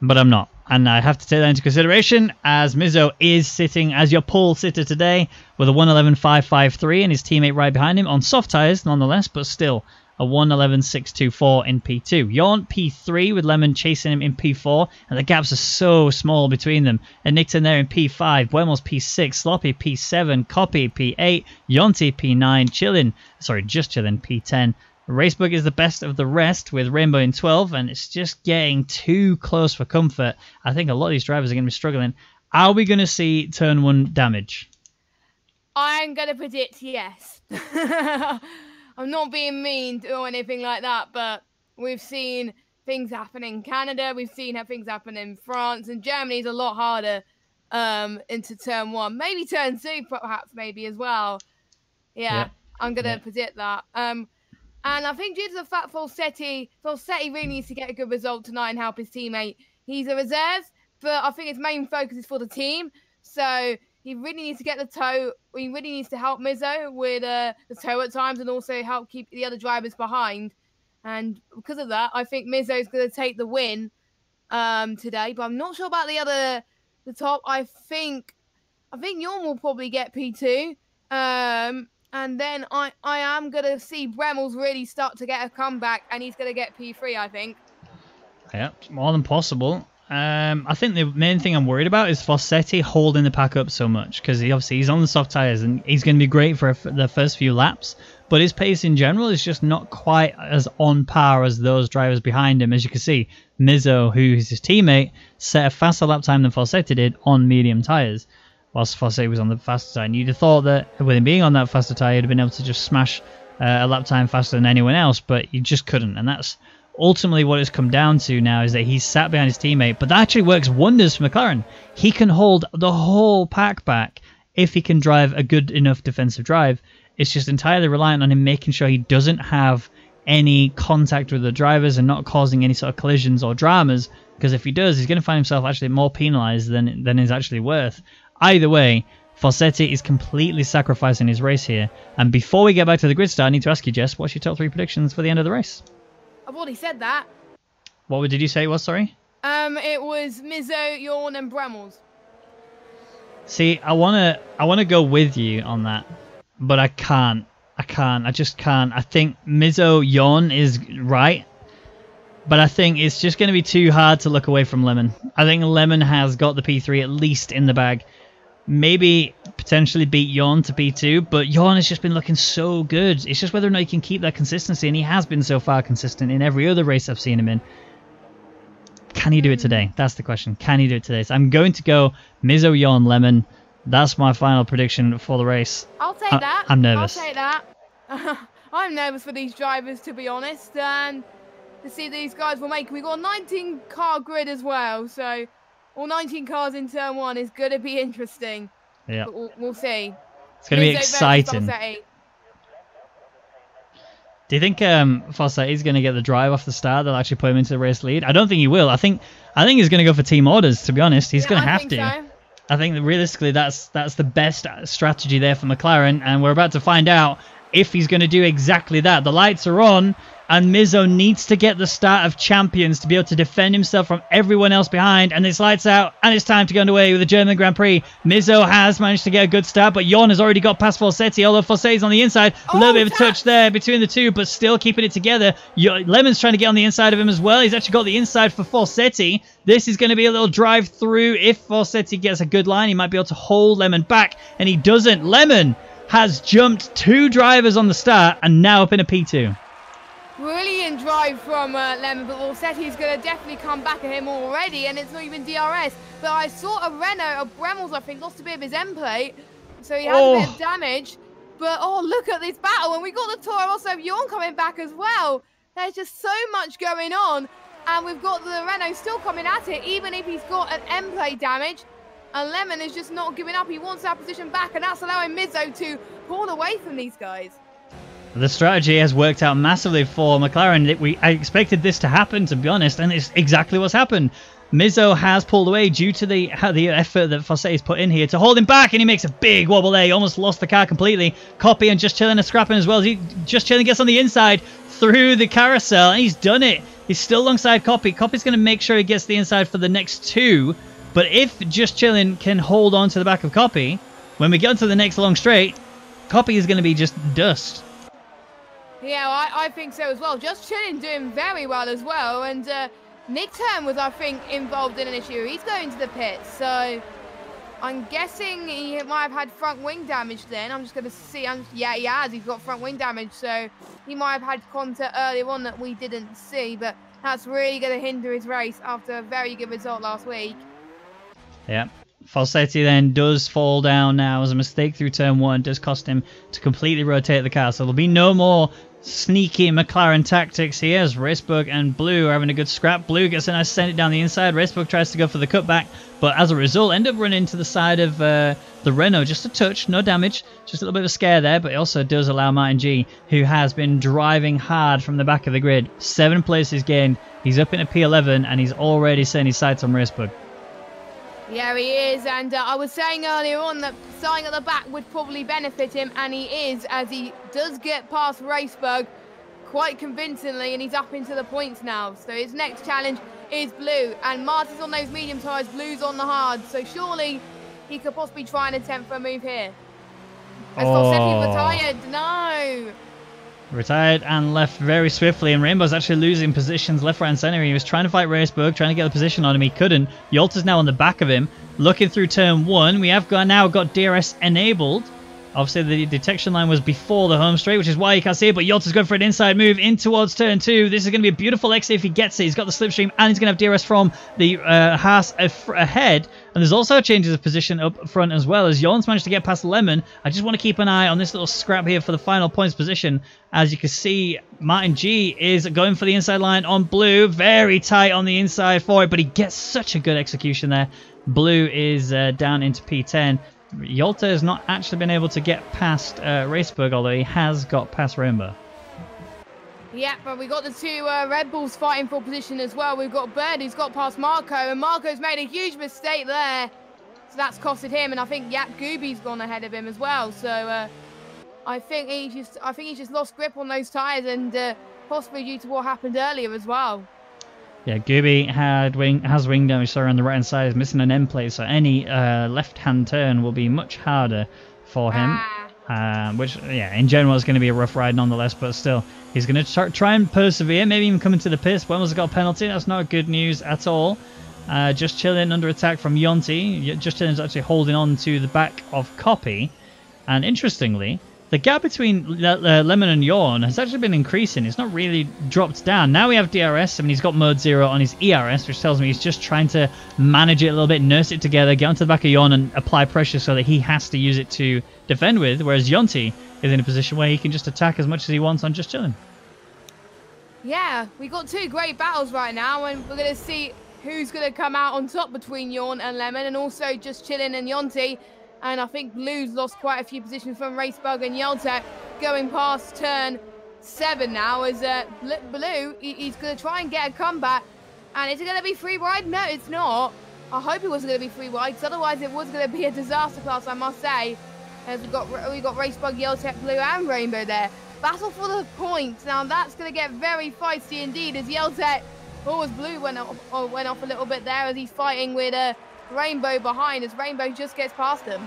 but I'm not. And I have to take that into consideration, as Mizzo is sitting as your pole sitter today with a 111.553 and his teammate right behind him on soft tyres nonetheless, but still a 111.624 in P2. Yawn P3 with Lemon chasing him in P4, and the gaps are so small between them. And Nickton there in P5, Buemo's P6, Sloppy P7, Copy P8, Yonti P9, just chilling P10. Racebook is the best of the rest with Rainbow in 12, and it's just getting too close for comfort. I think a lot of these drivers are going to be struggling. Are we going to see turn 1 damage? I'm going to predict yes. I'm not being mean or anything like that, but we've seen things happen in Canada. We've seen things happen in France, and Germany's a lot harder into turn 1. Maybe turn 2, perhaps, maybe as well. Yeah. I'm going to predict that. And I think due to the fact Fossetti really needs to get a good result tonight and help his teammate. He's a reserve, but I think his main focus is for the team. So he really needs to get the toe. He really needs to help Mizzo with the toe at times, and also help keep the other drivers behind. And because of that, I think Mizzo is going to take the win today. But I'm not sure about the top. I think Yorn will probably get P2. And then I am going to see Bremels really start to get a comeback, and he's going to get P3, I think. Yeah, more than possible. I think the main thing I'm worried about is Fossetti holding the pack up so much, because he's on the soft tyres, and he's going to be great for the first few laps. But his pace in general is just not quite as on par as those drivers behind him. As you can see, Mizzo, who is his teammate, set a faster lap time than Fossetti did on medium tyres, whilst Fossetti was on the faster side. And you'd have thought that with him being on that faster tyre, he'd have been able to just smash a lap time faster than anyone else, but you just couldn't. And that's ultimately what it's come down to now, is that he's sat behind his teammate. But that actually works wonders for McLaren. He can hold the whole pack back if he can drive a good enough defensive drive. It's just entirely reliant on him making sure he doesn't have any contact with the drivers and not causing any sort of collisions or dramas, because if he does, he's going to find himself actually more penalised than is actually worth. Either way, Fossetti is completely sacrificing his race here. And before we get back to the grid start, I need to ask you, Jess, what's your top 3 predictions for the end of the race? I've already said that. What did you say it was, sorry? It was Mizzo, Yorn, and Bremels. See, I wanna go with you on that, but I can't. I just can't. I think Mizzo, Yorn is right, but I think it's just going to be too hard to look away from Lemon. I think Lemon has got the P3 at least in the bag. Maybe potentially beat Yorn to P2, but Yorn has just been looking so good. It's just whether or not he can keep that consistency, and he has been so far consistent in every other race I've seen him in. Can he do it today? That's the question. Can he do it today? So I'm going to go Mizzo, Yorn, Lemon. That's my final prediction for the race. I'll take that. I'm nervous. I'll take that. I'm nervous for these drivers, to be honest, and to see these guys will make. We've got a 19 car grid as well, so all 19 cars in turn 1 is going to be interesting. Yeah, we'll see. It's going to be exciting. Do you think Fossetti's going to get the drive off the start that'll actually put him into the race lead? I don't think he will. I think he's going to go for team orders, to be honest. He's going to have to. So. I think that realistically that's the best strategy there for McLaren, and we're about to find out if he's going to do exactly that. The lights are on, And Mizzo needs to get the start of champions to be able to defend himself from everyone else behind. And it's lights out, and it's time to get underway with the German Grand Prix. Mizzo has managed to get a good start, but Jon has already got past Falsetti, although Falsetti's on the inside. A little bit of a touch there between the two, but still keeping it together. Lemon's trying to get on the inside of him as well. He's actually got the inside for Falsetti. This is going to be a little drive through. If Falsetti gets a good line, he might be able to hold Lemon back, and he doesn't. Lemon has jumped 2 drivers on the start and now up in a P2. Brilliant drive from Lemon, but Falsetti's going to definitely come back at him already, and it's not even DRS. But I saw a Renault, a Bremels, I think, lost a bit of his end plate, so he has a bit of damage. But, look at this battle, and we got the Toro also Jon coming back as well. There's just so much going on, and we've got the Renault still coming at it, even if he's got an end plate damage. And Lemon is just not giving up. He wants that position back, and that's allowing Mizzo to pull away from these guys. The strategy has worked out massively for McLaren. I expected this to happen, to be honest, and it's exactly what's happened. Mizzo has pulled away due to the effort that Falsetti's put in here to hold him back, and he makes a big wobble there. He almost lost the car completely. Copy and Just Chillin' are scrapping as well. Just Chillin' gets on the inside through the carousel, and he's done it. He's still alongside Copy. Copy's going to make sure he gets the inside for the next 2, but if Just Chillin' can hold on to the back of Copy, when we get onto the next long straight, Copy is going to be just dust. Yeah, I think so as well. Just Chillin' doing very well as well. And Nick Turn was, I think, involved in an issue. He's going to the pits. So I'm guessing he might have had front wing damage then. I'm just going to see. Yeah, he has. He's got front wing damage. So he might have had contact earlier on that we didn't see. But that's really going to hinder his race after a very good result last week. Yeah. Falsetti then does fall down now as a mistake through turn 1. Does cost him to completely rotate the car. So there'll be no more sneaky McLaren tactics here as Racebug and Blue are having a good scrap. Blue gets a nice send it down the inside. Racebug tries to go for the cutback, but as a result end up running to the side of the Renault. Just a touch, no damage, just a little bit of a scare there, but it also does allow Martin G, who has been driving hard from the back of the grid. 7 places gained. He's up in a P11 and he's already setting his sights on Racebug. Yeah, he is, and I was saying earlier on that starting at the back would probably benefit him, and he is, as he does get past Racebug quite convincingly, and he's up into the points now. So his next challenge is Blue, and Martin's on those medium tyres, Blue's on the hard, so surely he could possibly try and attempt for a move here. As Falsetti retired, no! Retired and left very swiftly, and Rainbow's actually losing positions left, right and centre. He was trying to fight Racebug, trying to get the position on him, he couldn't. Yolta's now on the back of him, looking through turn 1. We have now got DRS enabled. Obviously the detection line was before the home straight, which is why you can't see it, but Yolta's going for an inside move in towards turn 2. This is going to be a beautiful exit if he gets it. He's got the slipstream and he's going to have DRS from the Haas ahead. And there's also changes of position up front as well as Jon's managed to get past Lemon. I just want to keep an eye on this little scrap here for the final points position. As you can see, Martin G is going for the inside line on Blue. Very tight on the inside for it, but he gets such a good execution there. Blue is down into P10. Yolta has not actually been able to get past Racebug, although he has got past Rainbow. Yeah, but we got the 2 Red Bulls fighting for position as well. We've got Bird who's got past Marco, and Marco's made a huge mistake there. So that's costed him, and I think Yap Gooby's gone ahead of him as well. So I think he's just lost grip on those tyres, and possibly due to what happened earlier as well. Yeah, Gooby has wing damage on the right hand side. He's missing an end plate, so any left hand turn will be much harder for him. Which, yeah, in general is going to be a rough ride nonetheless, but still, he's going to try and persevere, maybe even come into the pits. Buenos got a penalty. That's not good news at all. Just Chillin' under attack from Yonti. Just Chillin's actually holding on to the back of Copy. And interestingly, the gap between Lemon and Jon has actually been increasing. It's not really dropped down. Now we have DRS. I mean, he's got mode 0 on his ERS, which tells me he's just trying to manage it a little bit, nurse it together, get onto the back of Jon and apply pressure so that he has to use it to defend with, whereas Yonti is in a position where he can just attack as much as he wants on Just Chillin'. Yeah, we got 2 great battles right now, and we're going to see who's going to come out on top between Jon and Lemon, and also Just Chillin' and Yonti. And I think Blue's lost quite a few positions from Racebug and Yolta going past turn 7 now. As Blue, he's going to try and get a comeback. And is it going to be free ride? No, it's not. I hope it wasn't going to be free ride, because otherwise it was going to be a disaster class, I must say. As we got Racebug, Yolta, Blue and Rainbow there. battle for the points. Now that's going to get very feisty indeed as Yeltek, as Blue went off a little bit there as he's fighting with Rainbow behind as Rainbow just gets past him.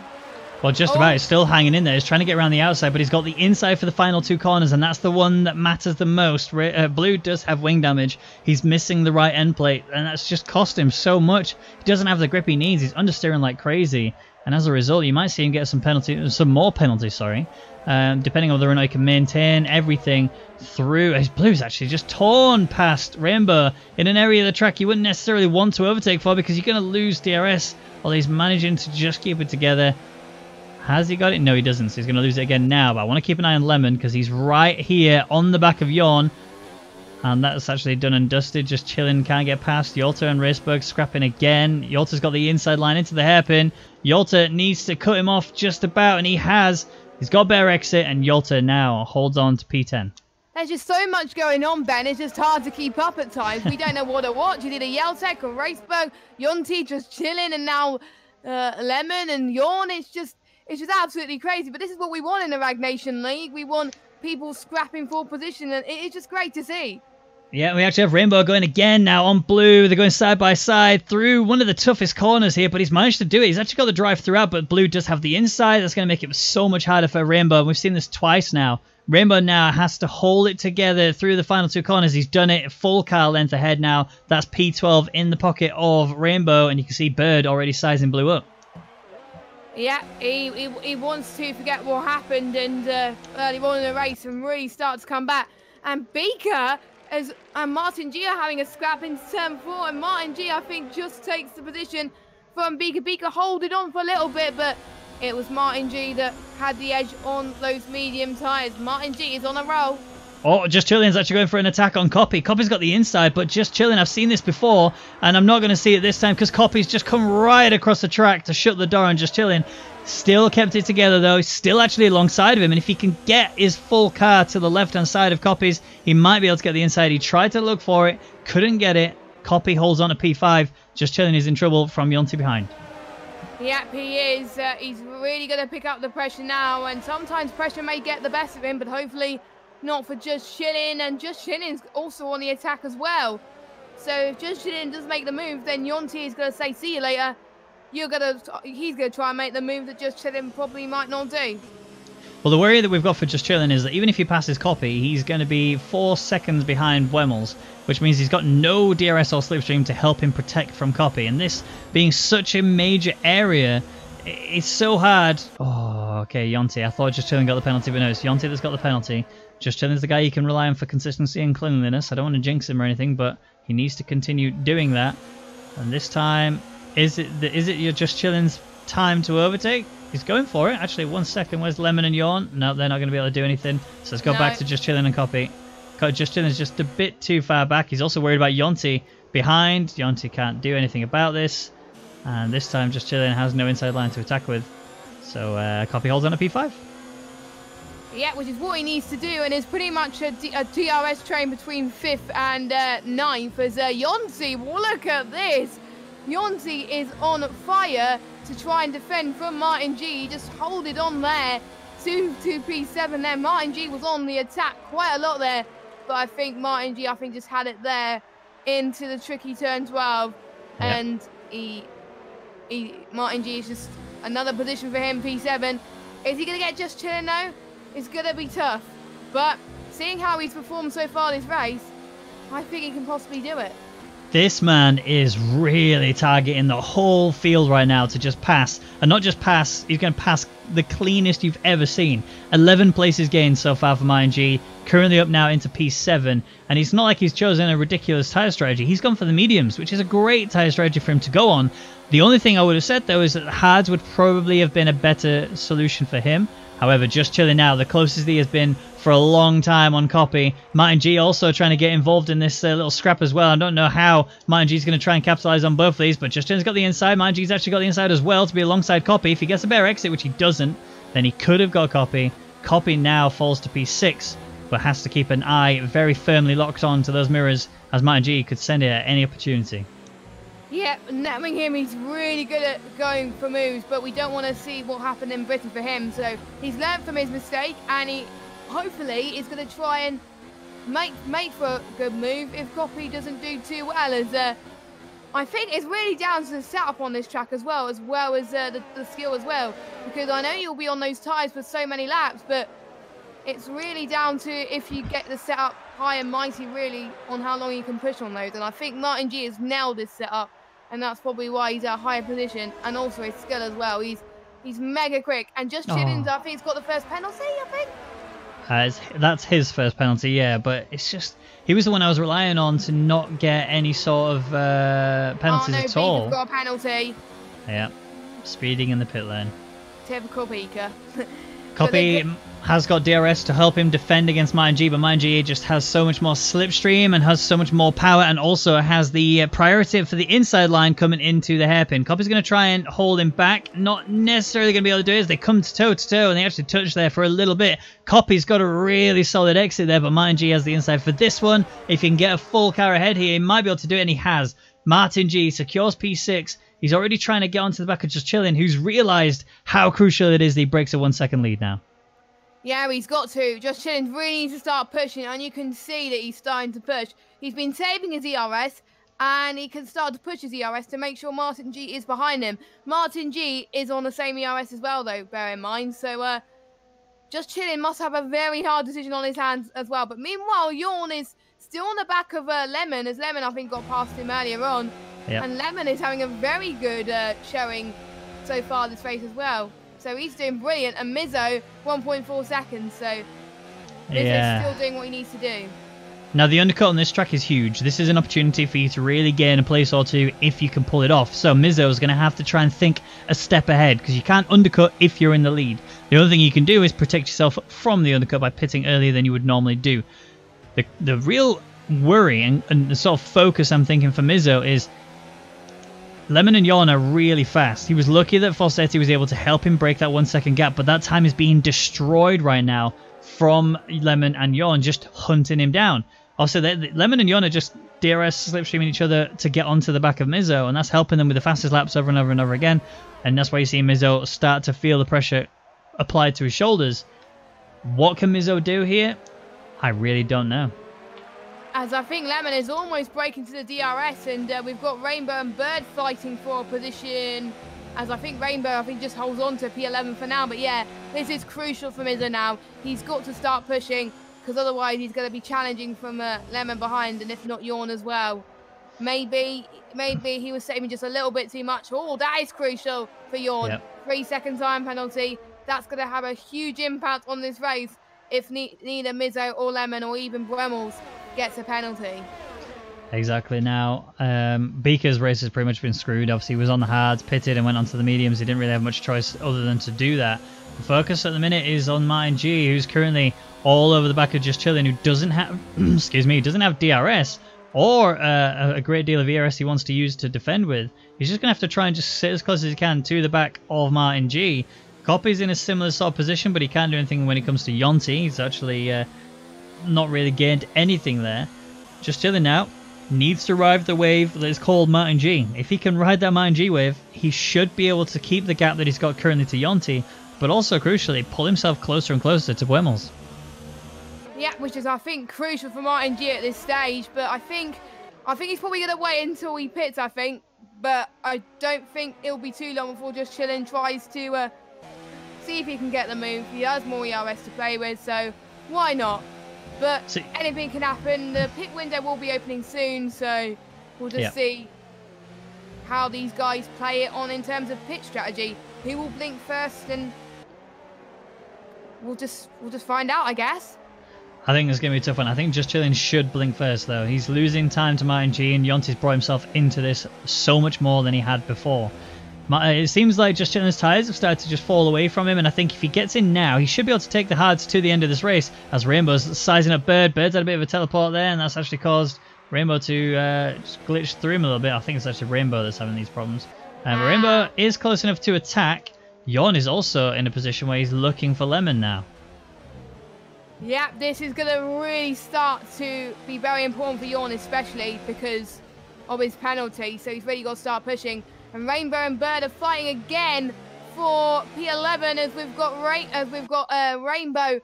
Well, just about. He's still hanging in there. He's trying to get around the outside, but he's got the inside for the final two corners, and that's the one that matters the most. Blue does have wing damage. He's missing the right end plate, and that's just cost him so much. He doesn't have the grip he needs. He's understeering like crazy, and as a result, you might see him get some more penalties, depending on whether or not he can maintain everything through. His Blue's actually just torn past Rainbow in an area of the track you wouldn't necessarily want to overtake for because you're going to lose DRS, while he's managing to just keep it together. Has he got it? No, he doesn't, so he's going to lose it again now. But I want to keep an eye on Lemon because he's right here on the back of Yawn. And that's actually done and dusted. Just chilling, can't get past. Yolta and Raceberg scrapping again. Yolta's got the inside line into the hairpin. Yolta needs to cut him off just about, and he has. He's got better exit, and Yolta now holds on to P10. There's just so much going on, Ben. It's just hard to keep up at times. We don't know what to watch. You did a Yeltek, a Raceberg, Yonti just chilling, and now Lemon and Yawn. It's just absolutely crazy. But this is what we want in the Rwagnation League. We want people scrapping for position, and it's just great to see. Yeah, we actually have Rainbow going again now on Blue. They're going side by side through one of the toughest corners here, but he's managed to do it. He's actually got the drive throughout, but Blue does have the inside. That's going to make it so much harder for Rainbow. We've seen this twice now. Rainbow now has to hold it together through the final two corners. He's done it full car length ahead now. That's P12 in the pocket of Rainbow, and you can see Bird already sizing Blue up. Yeah, he wants to forget what happened and early on in the race and really start to come back. And Beaker and Martin G are having a scrap in turn 4, and Martin G, I think, just takes the position from Beaker. Beaker holding on for a little bit, but it was Martin G that had the edge on those medium tyres. Martin G is on a roll. Oh, Just Chillin's actually going for an attack on Copy. Copy's got the inside, but Just Chillin, I've seen this before, and I'm not going to see it this time because Copy's just come right across the track to shut the door on Just Chillin. Still kept it together though, still actually alongside of him, and if he can get his full car to the left-hand side of Copy's, he might be able to get the inside. He tried to look for it, couldn't get it. Copy holds on to P5. Just Chillin is in trouble from Yonti behind. Yep, he is. He's really going to pick up the pressure now, and sometimes pressure may get the best of him, but hopefully not for Just Chillin, and Just Chillin's also on the attack as well. So if Just Chillin does make the move, then Yonti is going to say, see you later. He's going to try and make the move that Just Chillin probably might not do. Well, the worry that we've got for Just Chillin is that even if he passes Copy, he's going to be 4 seconds behind Wemmels, which means he's got no DRS or slipstream to help him protect from Copy. And this being such a major area, it's so hard. Oh, okay, Yonti. I thought Just Chillin got the penalty, but no, it's Yonti that's got the penalty. Just Chillin's the guy you can rely on for consistency and cleanliness. I don't want to jinx him or anything, but he needs to continue doing that. And this time, is it your Just Chillin's time to overtake? He's going for it. Actually, 1 second. Where's Lemon and Yawn? No, they're not going to be able to do anything. So let's go back to Just Chillin and Copy. Just Chillin's just a bit too far back. He's also worried about Yonti behind. Yonti can't do anything about this. And this time, Just Chillin has no inside line to attack with. So Copy holds on to P5. Yeah, which is what he needs to do, and it's pretty much a DRS train between 5th and 9th as Yonti, well, look at this. Yonti is on fire to try and defend from Martin G. Just hold it on there to P7 there. Martin G was on the attack quite a lot there, but I think Martin G, just had it there into the tricky turn 12, and Martin G is just another position for him, P7. Is he going to get Just Chillin though? It's going to be tough, but seeing how he's performed so far this race, I think he can possibly do it. This man is really targeting the whole field right now to just pass. And not just pass, he's going to pass the cleanest you've ever seen. 11 places gained so far for Martin G. Currently up now into P7. And it's not like he's chosen a ridiculous tyre strategy. He's gone for the mediums, which is a great tyre strategy for him to go on. The only thing I would have said, though, is that hards would probably have been a better solution for him. However, Just Chillin now, the closest he has been for a long time on Copy. Martin G also trying to get involved in this little scrap as well. I don't know how Martin G's going to try and capitalize on both of these, but Just Chillin's got the inside. Martin G's actually got the inside as well to be alongside Copy. If he gets a better exit, which he doesn't, then he could have got Copy. Copy now falls to P6, but has to keep an eye very firmly locked on to those mirrors, as Martin G could send it at any opportunity. Yeah, knowing him, he's really good at going for moves, but we don't want to see what happened in Britain for him. So he's learned from his mistake, and hopefully is going to try and make for a good move if Copy doesn't do too well, as I think it's really down to the setup on this track as well as the skill as well, because I know you'll be on those tyres for so many laps, but it's really down to if you get the setup high and mighty really on how long you can push on those. And I think Martin G has nailed this setup, and that's probably why he's at a higher position, and also his skill as well. He's mega quick, and just Chillins, I think he's got the first penalty, I think. That's his first penalty, yeah, but it's just he was the one I was relying on to not get any sort of penalties at all. Beaker's got a penalty. Yeah, speeding in the pit lane. Typical Beaker. Copy has got DRS to help him defend against MyNG, but MyNG just has so much more slipstream and has so much more power, and also has the priority for the inside line coming into the hairpin. Copy's going to try and hold him back. Not necessarily going to be able to do it as they come toe to toe, and they actually touch there for a little bit. Copy's got a really solid exit there, but MyNG has the inside for this one. If he can get a full car ahead here, he might be able to do it, and he has. Martin G secures P6. He's already trying to get onto the back of Just Chillin', who's realised how crucial it is that he breaks a 1 second lead now. Yeah, he's got to. Just Chillin' really needs to start pushing, and you can see that he's starting to push. He's been saving his ERS, and he can start to push his ERS to make sure Martin G is behind him. Martin G is on the same ERS as well, though, bear in mind. So, Just Chillin' must have a very hard decision on his hands as well. But meanwhile, Yawn is still on the back of Lemon, as Lemon, I think, got past him earlier on. Yep. And Lemon is having a very good showing so far this race as well. So he's doing brilliant. And Mizzo, 1.4 seconds. So Mizzo's still doing what he needs to do. Now, the undercut on this track is huge. This is an opportunity for you to really gain a place or two if you can pull it off. So Mizzo is going to have to try and think a step ahead, because you can't undercut if you're in the lead. The other thing you can do is protect yourself from the undercut by pitting earlier than you would normally do. The real worry and the sort of focus I'm thinking for Mizzo is Lemon and Yawn are really fast. He was lucky that Fossetti was able to help him break that 1 second gap, but that time is being destroyed right now from Lemon and Yawn just hunting him down. Also, Lemon and Yawn are just DRS slipstreaming each other to get onto the back of Mizzo, and that's helping them with the fastest laps over and over and over again. And that's why you see Mizzo start to feel the pressure applied to his shoulders. What can Mizzo do here? I really don't know. As I think Lemon is almost breaking to the DRS, and we've got Rainbow and Bird fighting for a position. As I think Rainbow, just holds on to P11 for now. But yeah, this is crucial for Mizzo now. He's got to start pushing, because otherwise he's going to be challenging from Lemon behind, and if not Yawn as well. Maybe he was saving just a little bit too much. Oh, that is crucial for Yawn. Yep. 3 second time penalty. That's going to have a huge impact on this race if neither Mizzo or Lemon or even Bremels gets a penalty. Exactly. Now, Beaker's race has pretty much been screwed. Obviously, he was on the hards, pitted, and went onto the mediums. He didn't really have much choice other than to do that. The focus at the minute is on Martin G, who's currently all over the back of Just Chillin', who doesn't have, doesn't have DRS or a great deal of ERS he wants to use to defend with. He's just going to have to try and just sit as close as he can to the back of Martin G. Copy's in a similar sort of position, but he can't do anything when it comes to Yonti. He's actually not really gained anything there. Just Chillin' now needs to ride the wave that is called Martin G. If he can ride that Martin G wave, he should be able to keep the gap that he's got currently to Yonti, but also crucially pull himself closer and closer to Buemels. Yeah, which is I think crucial for Martin G at this stage. But I think he's probably going to wait until he pits. But I don't think it'll be too long before Just Chillin' tries to see if he can get the move. He has more ERS to play with, so why not? But anything can happen. The pit window will be opening soon, so we'll just see how these guys play it on in terms of pit strategy. Who will blink first, and we'll just find out, I guess. I think it's going to be a tough one. I think Just Chillin' should blink first, though. He's losing time to Martin G, and Yonti's brought himself into this so much more than he had before. It seems like Just Chillin's tyres have started to just fall away from him, and I think if he gets in now, he should be able to take the hards to the end of this race, as Rainbow's sizing up Bird. Bird's had a bit of a teleport there, and that's actually caused Rainbow to just glitch through him a little bit. I think it's actually Rainbow that's having these problems. Rainbow is close enough to attack. Yawn is also in a position where he's looking for Lemon now. Yeah, this is going to really start to be very important for Yawn, especially because of his penalty. So he's really got to start pushing. And Rainbow and Bird are fighting again for P11 as we've got Rainbow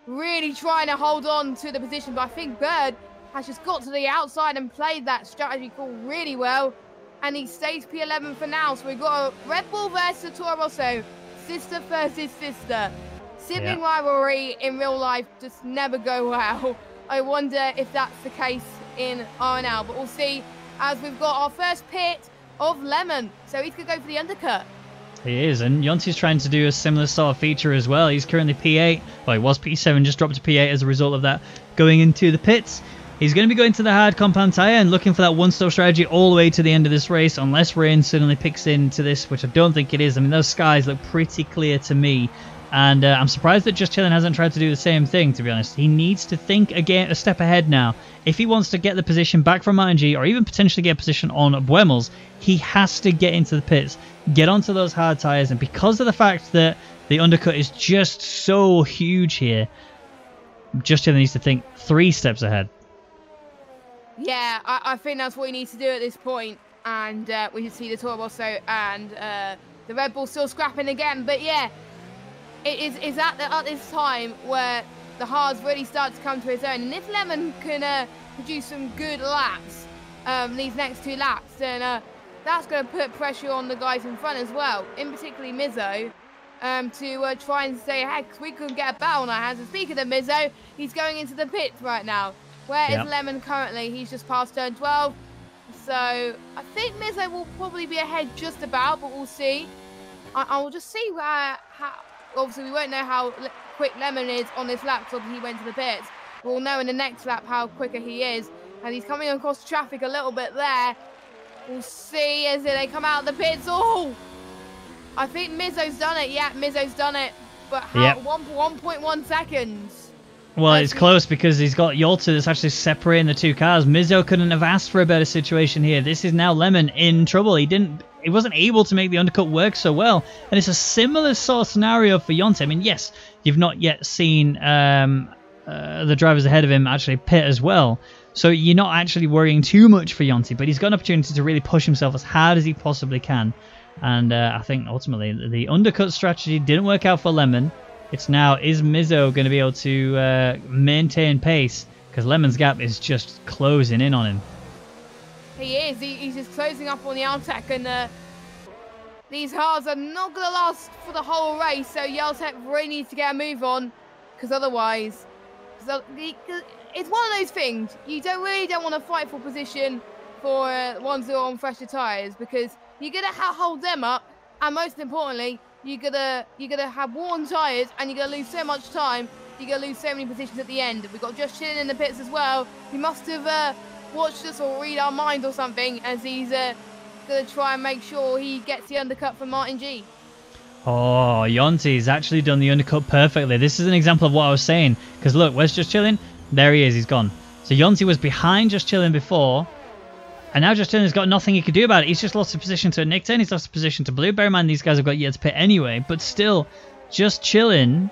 really trying to hold on to the position. But I think Bird has just got to the outside and played that strategy call really well. And he stays P11 for now. So we've got a Red Bull versus Toro Rosso. Sister versus sister. Sibling rivalry in real life just never go well. I wonder if that's the case in RNL. But we'll see as we've got our first pit of Lemon. So he's going to go for the undercut. He is, and Yonti's trying to do a similar sort of feature as well. He's currently P8. Well, he was P7, just dropped to P8 as a result of that going into the pits. He's going to be going to the hard compound tyre and looking for that one-stop strategy all the way to the end of this race, unless rain suddenly picks into this, which I don't think it is. I mean, those skies look pretty clear to me. And I'm surprised that Just Chillin' hasn't tried to do the same thing, to be honest. He needs to think again, a step ahead now. If he wants to get the position back from Martin G, or even potentially get a position on Buemels, he has to get into the pits, get onto those hard tyres. And because of the fact that the undercut is just so huge here, Just Chillin' needs to think 3 steps ahead. Yeah, I think that's what he needs to do at this point. And we can see the Toro Rosso and the Red Bull still scrapping again. But yeah, it is at this time where the hards really start to come to its own. And if Lemon can produce some good laps, these next 2 laps, then that's going to put pressure on the guys in front as well, in particularly Mizzo, to try and stay ahead, because we couldn't get a battle on our hands. And speaking of Mizzo, he's going into the pits right now. Where is Lemon currently? He's just past turn 12. So I think Mizzo will probably be ahead just about, but we'll see. I will just see how... Obviously, we won't know how quick Lemon is on this lap because he went to the pits. We'll know in the next lap how quicker he is. And he's coming across traffic a little bit there. We'll see as they come out of the pits. Oh! I think Mizzo's done it. Yeah, Mizzo's done it. But how? 1.1 seconds. Well, it's close because he's got Yolta that's actually separating the 2 cars. Mizzo couldn't have asked for a better situation here. This is now Lemon in trouble. He wasn't able to make the undercut work so well. And it's a similar sort of scenario for Yonta. I mean, yes, you've not yet seen the drivers ahead of him actually pit as well. So you're not actually worrying too much for Yonta, but he's got an opportunity to really push himself as hard as he possibly can. And I think ultimately the undercut strategy didn't work out for Lemon. It's now, is Mizzo going to be able to maintain pace? Because Lemon's gap is just closing in on him. He is. He's just closing up on the Yeltec, and these hards are not going to last for the whole race. So Yeltec really needs to get a move on, because otherwise, it's one of those things. You really don't want to fight for position for ones who are on fresher tyres, because you're going to hold them up, and most importantly, you're gonna have worn tyres, and you're gonna lose so much time. You're gonna lose so many positions at the end. We've got Just Chillin' in the pits as well. He must have watched us or read our mind or something, as he's gonna try and make sure he gets the undercut from Martin G. Oh, Yonti's actually done the undercut perfectly. This is an example of what I was saying. Because look, where's Just Chillin'? There he is. He's gone. So Yonti was behind Just Chillin' before. And now Just Chillin's got nothing he could do about it. He's just lost a position to Nick 10. He's lost a position to Blue. Bear in mind, these guys have got yet to pit anyway. But still, Just Chillin'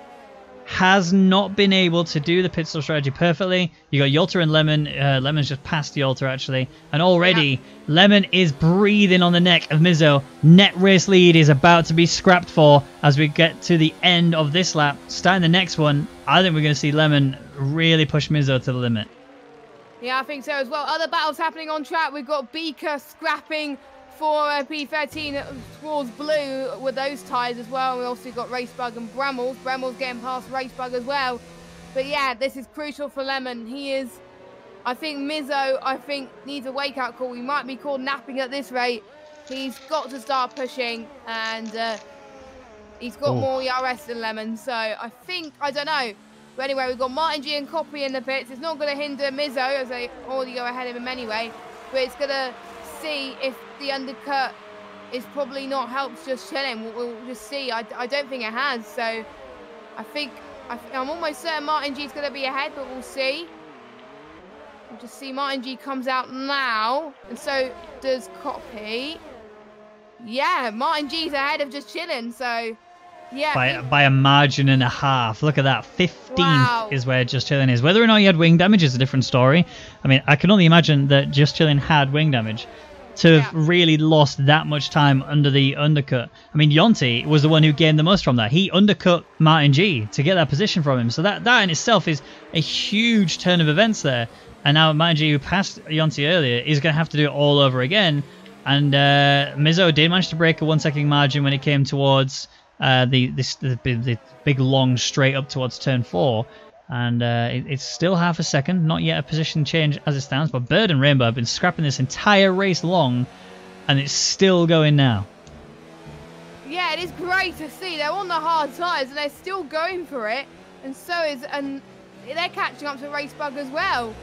has not been able to do the pit stop strategy perfectly. You got Yolta and Lemon. Lemon's just past Yolta, actually. And already, Lemon is breathing on the neck of Mizzo. Net race lead is about to be scrapped for as we get to the end of this lap. Starting the next one, I think we're going to see Lemon really push Mizzo to the limit. Yeah, I think so as well. Other battles happening on track. We've got Beaker scrapping for P13 towards Blue with those tyres as well. We also got Racebug and Brambles. Brambles getting past Racebug as well. But yeah, this is crucial for Lemon. He is, I think Mizzo, needs a wake-up call. He might be called napping at this rate. He's got to start pushing, and he's got more ERS than Lemon. So I don't know. But anyway, we've got Martin G and Copy in the pits. It's not going to hinder Mizzo, as they already go ahead of him anyway. But it's going to see if the undercut is probably not helped Just Chillin'. We'll just see. I don't think it has. So I'm almost certain Martin G's going to be ahead, but we'll see. We'll just see Martin G comes out now. And so does Copy. Yeah, Martin G's ahead of Just Chillin'. So... yeah, by a margin and a half. Look at that. 15th is where Just Chillin' is. Whether or not he had wing damage is a different story. I mean, I can only imagine that Just Chillin' had wing damage. to have really lost that much time under the undercut. I mean, Yonti was the one who gained the most from that. He undercut Martin G to get that position from him. So that in itself is a huge turn of events there. And now Martin G, who passed Yonti earlier, is going to have to do it all over again. And Mizzo did manage to break a 1 second margin when it came towards the big long straight up towards turn 4. And it's still half a second, not yet a position change as it stands, but Bird and Rainbow have been scrapping this entire race long, and it's still going now. Yeah, it is great to see. They're on the hard tyres, and they're still going for it, and they're catching up to Racebug as well.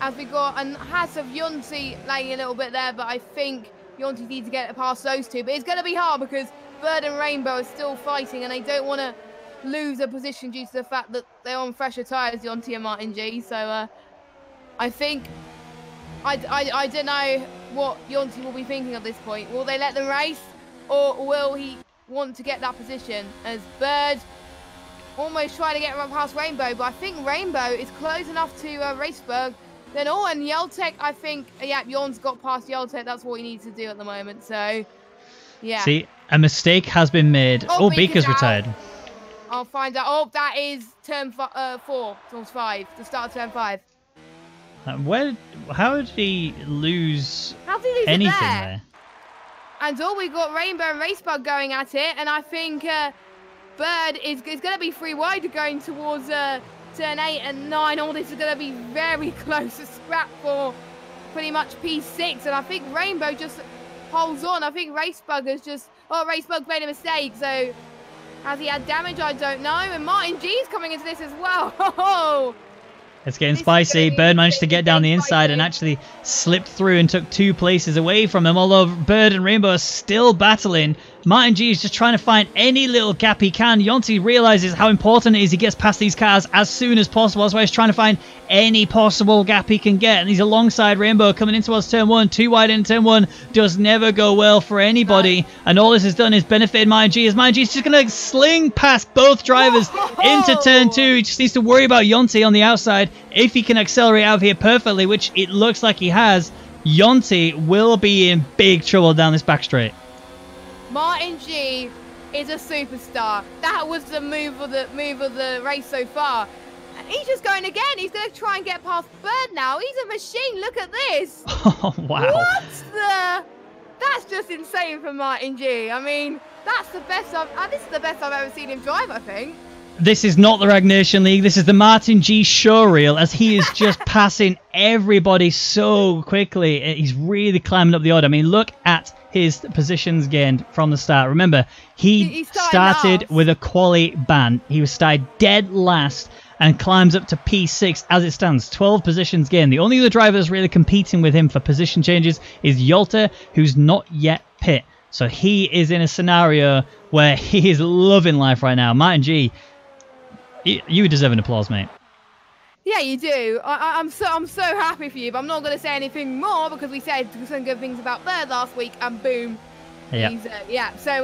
As we got a hat of Yonti laying a little bit there, but I think Yonti needs to get past those two. But it's going to be hard because Bird and Rainbow are still fighting, and they don't want to lose a position due to the fact that they're on fresher tyres, Yonti and Martin G. So I think I don't know what Yonti will be thinking at this point. Will they let them race, or will he want to get that position? As Bird almost trying to get past Rainbow, but I think Rainbow is close enough to Racebug. Then and Yeltek, I think, yeah, Jorn's got past Yeltek. That's what he needs to do at the moment. So, yeah. See, a mistake has been made. Oh, Beaker's retired. I'll find out. Oh, that is turn 4 towards 5. The start of turn 5. How did he lose anything there? And we got Rainbow and Racebug going at it, and I think Bird is going to be free wide going towards turn 8 and 9. All this is going to be very close to scrap for pretty much P6, and I think Rainbow just holds on. I think Racebug has Racebug made a mistake, so has he had damage? I don't know. And Martin G's coming into this as well. It's getting spicy. Bird managed to get down the inside and actually slipped through and took 2 places away from him, although Bird and Rainbow are still battling. Martin G is just trying to find any little gap he can. Yonti realizes how important it is he gets past these cars as soon as possible. That's why he's trying to find any possible gap he can get. And he's alongside Rainbow coming in towards turn 1. Too wide in turn 1 does never go well for anybody. And all this has done is benefited Martin G, as Martin G is just going to sling past both drivers into turn 2. He just needs to worry about Yonti on the outside. If he can accelerate out of here perfectly, which it looks like he has, Yonti will be in big trouble down this back straight. Martin G is a superstar. That was the move of the race so far. And he's just going again. He's going to try and get past Bird now. He's a machine. Look at this. Oh, wow. That's just insane for Martin G. I mean, that's the best this is the best I've ever seen him drive, I think. This is not the Rwagnation League. This is the Martin G showreel, as he is just passing everybody so quickly. He's really climbing up the order. I mean, look at his positions gained from the start. Remember, he started with a quali ban. He was started dead last and climbs up to P6 as it stands. 12 positions gained. The only other driver that's really competing with him for position changes is Yolta, who's not yet pit. So he is in a scenario where he is loving life right now. Martin G, you deserve an applause, mate. Yeah, you do. I'm so happy for you, but I'm not going to say anything more because we said some good things about Bird last week, and boom. Yeah. So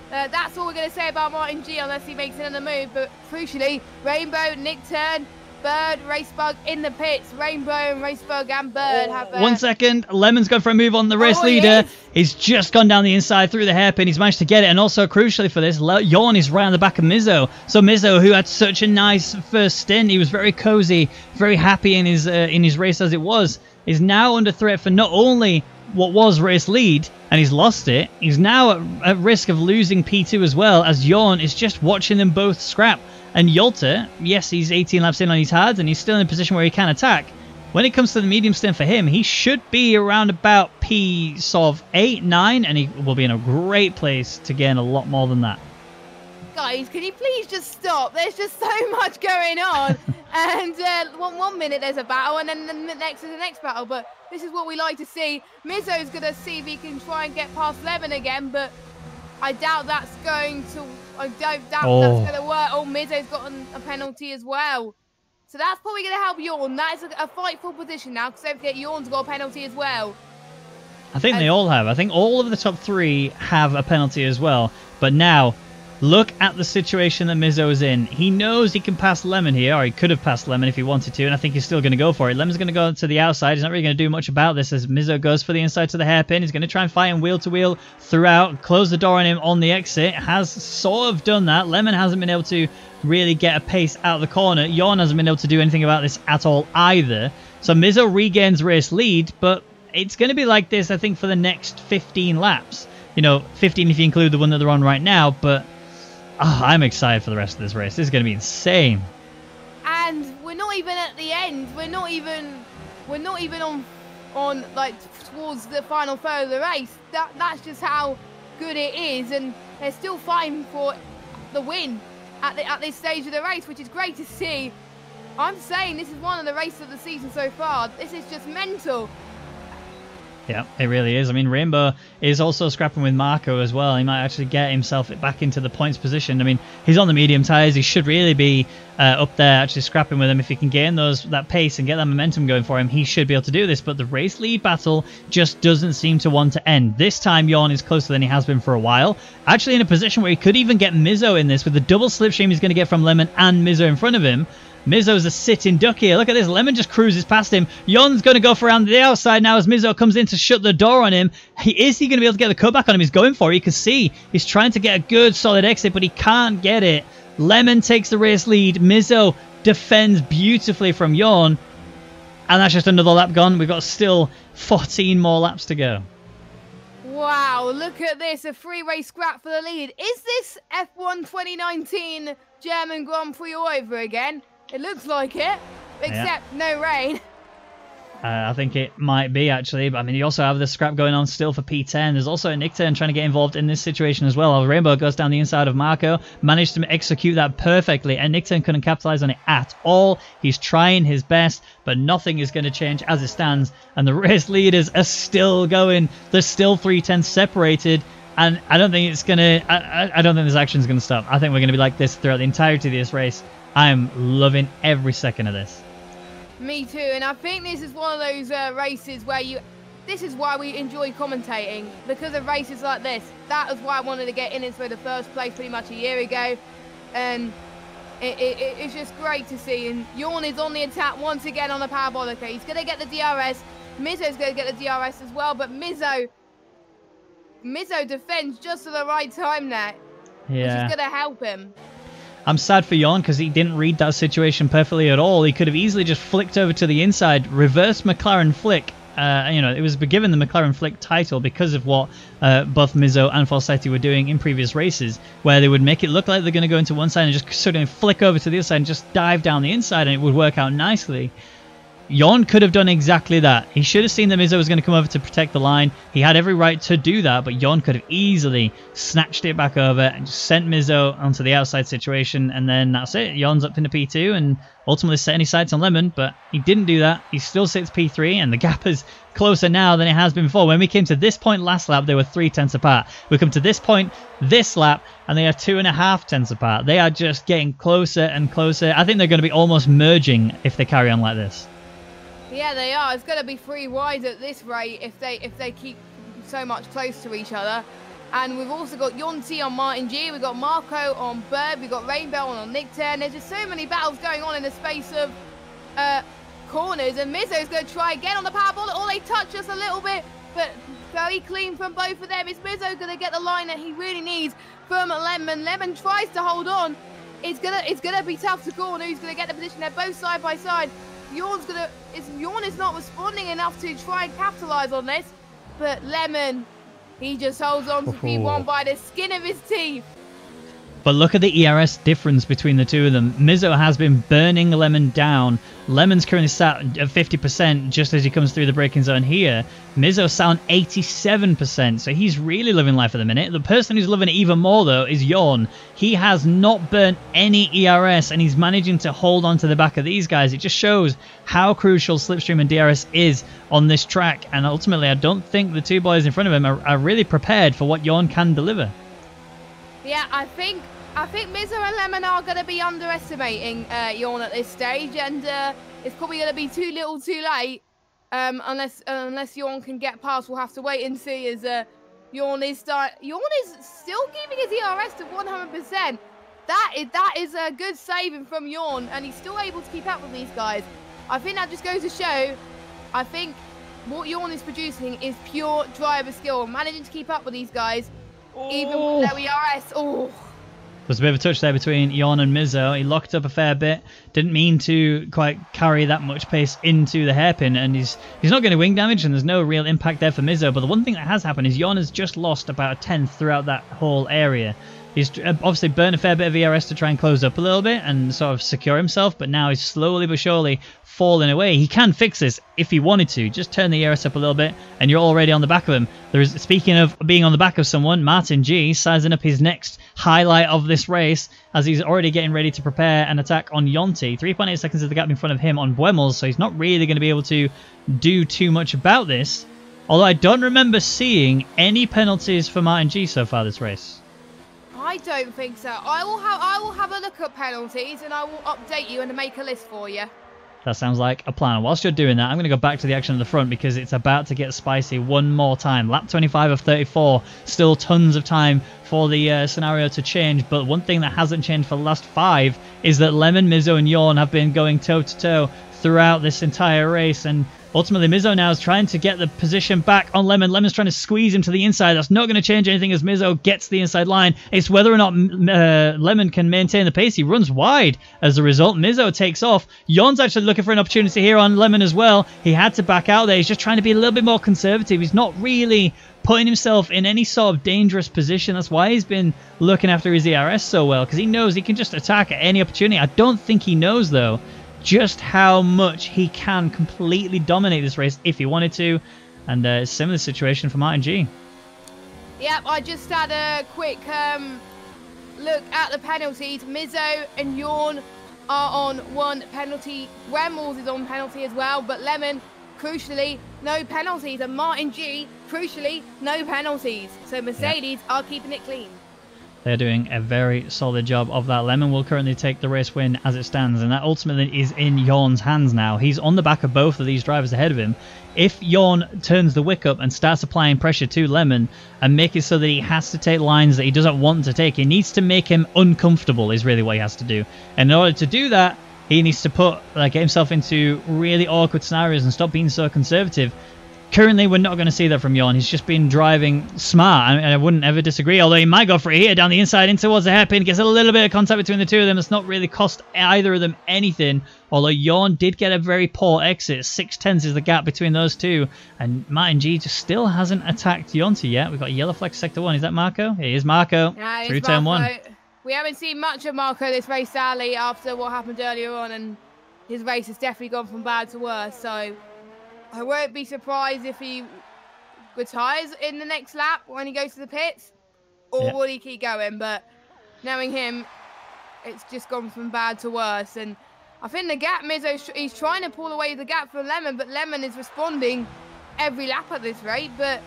that's all we're going to say about Martin G unless he makes another move. But crucially, Rainbow, Nick Turn, Bird, Racebug in the pits. Rainbow and Racebug and Bird have... 1 second. Lemon's gone for a move on the race leader. He's just gone down the inside through the hairpin. He's managed to get it. And also, crucially for this, Jorn is right on the back of Mizzo. So Mizzo, who had such a nice first stint, he was very cozy, very happy in his race as it was, is now under threat for not only what was race lead, and he's lost it, he's now at risk of losing P2 as well, as Jorn is just watching them both scrap. And Yolta, yes, he's 18 laps in on his hards, and he's still in a position where he can attack. When it comes to the medium stint for him, he should be around about P sort of 8, 9, and he will be in a great place to gain a lot more than that. Guys, can you please just stop? There's just so much going on. And 1 minute there's a battle, and then the next is the next battle. But this is what we like to see. Mizzo's going to see if he can try and get past Lemon again, but I doubt that's going to... that's going to work. Oh, Mizzo's got a penalty as well. So that's probably going to help Jorn. That is a fightful position now, because don't forget, Jorn's got a penalty as well. I think they all have. I think all of the top 3 have a penalty as well. But now, Look at the situation that Mizzo is in. He knows he can pass Lemon here, or he could have passed Lemon if he wanted to, and I think he's still going to go for it. Lemon's going to go to the outside. He's not really going to do much about this as Mizzo goes for the inside to the hairpin. He's going to try and fight him wheel to wheel throughout, close the door on him on the exit. Has sort of done that. Lemon hasn't been able to really get a pace out of the corner. Yawn hasn't been able to do anything about this at all either. So Mizzo regains race lead, but it's going to be like this, I think, for the next 15 laps. You know, 15 if you include the one that they're on right now, but I'm excited for the rest of this race. This is going to be insane. And we're not even at the end. We're not even on like towards the final third of the race. That's just how good it is, and they're still fighting for the win at this stage of the race, which is great to see. I'm saying this is one of the races of the season so far. This is just mental. Yeah, it really is. I mean, Rainbow is also scrapping with Marco as well. He might actually get himself back into the points position. I mean, he's on the medium tyres. He should really be up there actually scrapping with him. If he can gain that pace and get that momentum going for him, he should be able to do this. But the race lead battle just doesn't seem to want to end. This time, Yawn is closer than he has been for a while. Actually in a position where he could even get Mizzo in this with the double slipstream he's going to get from Lemon and Mizzo in front of him. Mizzo's a sitting duck here. Look at this. Lemon just cruises past him. Yon's going to go for around the outside now as Mizzo comes in to shut the door on him. Is he going to be able to get the cutback on him? He's going for it. You can see he's trying to get a good solid exit, but he can't get it. Lemon takes the race lead. Mizzo defends beautifully from Yon. And that's just another lap gone. We've got still 14 more laps to go. Wow, look at this. A three-way scrap for the lead. Is this F1 2019 German Grand Prix all over again? It looks like it, except no rain. I think it might be, actually. But I mean, you also have the scrap going on still for P10. There's also a Nickturn trying to get involved in this situation as well. Rainbow goes down the inside of Marco, managed to execute that perfectly, and Nickturn couldn't capitalize on it at all. He's trying his best, but nothing is going to change as it stands. And the race leaders are still going. There's still 3/10 separated. And I don't think it's going to... I don't think this action is going to stop. I think we're going to be like this throughout the entirety of this race. I'm loving every second of this. Me too, and I think this is one of those races where this is why we enjoy commentating, because of races like this. That is why I wanted to get in it for the first place pretty much a year ago, and it's just great to see. And Yawn is on the attack once again on the Parabolica. He's going to get the DRS. Mizzo's going to get the DRS as well, but Mizzo defends just at the right time there, which is going to help him. I'm sad for Yon because he didn't read that situation perfectly at all. He could have easily just flicked over to the inside, reversed McLaren flick. You know, it was given the McLaren flick title because of what both Mizzo and Falsetti were doing in previous races, where they would make it look like they're going to go into one side and just sort of flick over to the other side and just dive down the inside, and it would work out nicely. Yon could have done exactly that. He should have seen that Mizzo was going to come over to protect the line. He had every right to do that, but Yon could have easily snatched it back over and just sent Mizzo onto the outside situation, and then that's it. Yon's up into P2 and ultimately set any sights on Lemon, but he didn't do that. He still sits P3, and the gap is closer now than it has been before. When we came to this point last lap, they were 0.3 apart. We come to this point this lap, and they are 2.5 apart. They are just getting closer and closer. I think they're going to be almost merging if they carry on like this. Yeah, they are. It's going to be 3 wide at this rate if they keep so much close to each other. And we've also got Yonti on Martin G. We've got Marco on Bird. We've got Rainbow on Nickturn. There's just so many battles going on in the space of corners. And Mizzo's going to try again on the Parabolic. Or they touch just a little bit, but very clean from both of them. Is Mizzo going to get the line that he really needs from Lemon? Lemon tries to hold on. It's gonna be tough to call who's going to get the position. They're both side by side. Yawn is not responding enough to try and capitalise on this, but Lemon, he just holds on to P1 by the skin of his teeth. But look at the ERS difference between the two of them. Mizzo has been burning Lemon down. Lemon's currently sat at 50% just as he comes through the braking zone here. Mizzo sat on 87%, so he's really living life at the minute. The person who's loving it even more, though, is Yawn. He has not burnt any ERS, and he's managing to hold on to the back of these guys. It just shows how crucial Slipstream and DRS is on this track, and ultimately I don't think the two boys in front of him are really prepared for what Yawn can deliver. Yeah, I think Mizzo and Lemon are going to be underestimating Yawn at this stage, and it's probably going to be too little too late. Unless Yawn can get past, we'll have to wait and see as Yawn is still keeping his ERS to 100%. That is a good saving from Yawn, and he's still able to keep up with these guys. I think that just goes to show, I think what Yawn is producing is pure driver skill, managing to keep up with these guys, even with their ERS. Oh. There's a bit of a touch there between Yawn and Mizzo. He locked up a fair bit. Didn't mean to quite carry that much pace into the hairpin, and he's not getting wing damage, and there's no real impact there for Mizzo. But the one thing that has happened is Yawn has just lost about a tenth throughout that whole area. He's obviously burned a fair bit of ERS to try and close up a little bit and sort of secure himself, but now he's slowly but surely falling away. He can fix this if he wanted to. Just turn the ERS up a little bit, and you're already on the back of him. Speaking of being on the back of someone, Martin G sizing up his next highlight of this race as he's already getting ready to prepare an attack on Yonti. 3.8 seconds is the gap in front of him on Buemels, so he's not really going to be able to do too much about this. Although I don't remember seeing any penalties for Martin G so far this race. I don't think so. I will have a look at penalties, and I will update you and make a list for you. That sounds like a plan. Whilst you're doing that, I'm going to go back to the action at the front because it's about to get spicy one more time. Lap 25 of 34. Still tons of time for the scenario to change. But one thing that hasn't changed for the last 5 is that Lemon, Mizzo and Yawn have been going toe-to-toe throughout this entire race. And ultimately, Mizzo now is trying to get the position back on Lemon. Lemon's trying to squeeze him to the inside. That's not going to change anything as Mizzo gets the inside line. It's whether or not Lemon can maintain the pace. He runs wide as a result. Mizzo takes off. Yawn's actually looking for an opportunity here on Lemon as well. He had to back out there. He's just trying to be a little bit more conservative. He's not really putting himself in any sort of dangerous position. That's why he's been looking after his ERS so well, because he knows he can just attack at any opportunity. I don't think he knows, though, just how much he can completely dominate this race if he wanted to. And similar situation for Martin G. Yep, I just had a quick look at the penalties. Mizzo and Yawn are on 1 penalty. Wemmels is on penalty as well, but Lemon, crucially, no penalties. And Martin G, crucially, no penalties. So Mercedes are keeping it clean. They're doing a very solid job of that. Lemon will currently take the race win as it stands, and that ultimately is in Yawn's hands now. He's on the back of both of these drivers ahead of him. If Yawn turns the wick up and starts applying pressure to Lemon and make it so that he has to take lines that he doesn't want to take, he needs to make him uncomfortable is really what he has to do. And in order to do that, he needs to get himself into really awkward scenarios and stop being so conservative. Currently, we're not going to see that from Yawn. He's just been driving smart, and I wouldn't ever disagree, although he might go for it here down the inside in towards the hairpin. Gets a little bit of contact between the two of them. It's not really cost either of them anything, although Yawn did get a very poor exit. 6/10 is the gap between those two, and Martin G just still hasn't attacked Yonti yet. We've got yellow flag sector 1. Is that Marco? It is Marco. Yeah, through turn 1. We haven't seen much of Marco this race, sadly, after what happened earlier on, and his race has definitely gone from bad to worse, so I won't be surprised if he retires in the next lap when he goes to the pits, or will he keep going? But knowing him, it's just gone from bad to worse. And I think the gap, Mizzo, he's trying to pull away the gap from Lemon, but Lemon is responding every lap at this rate. But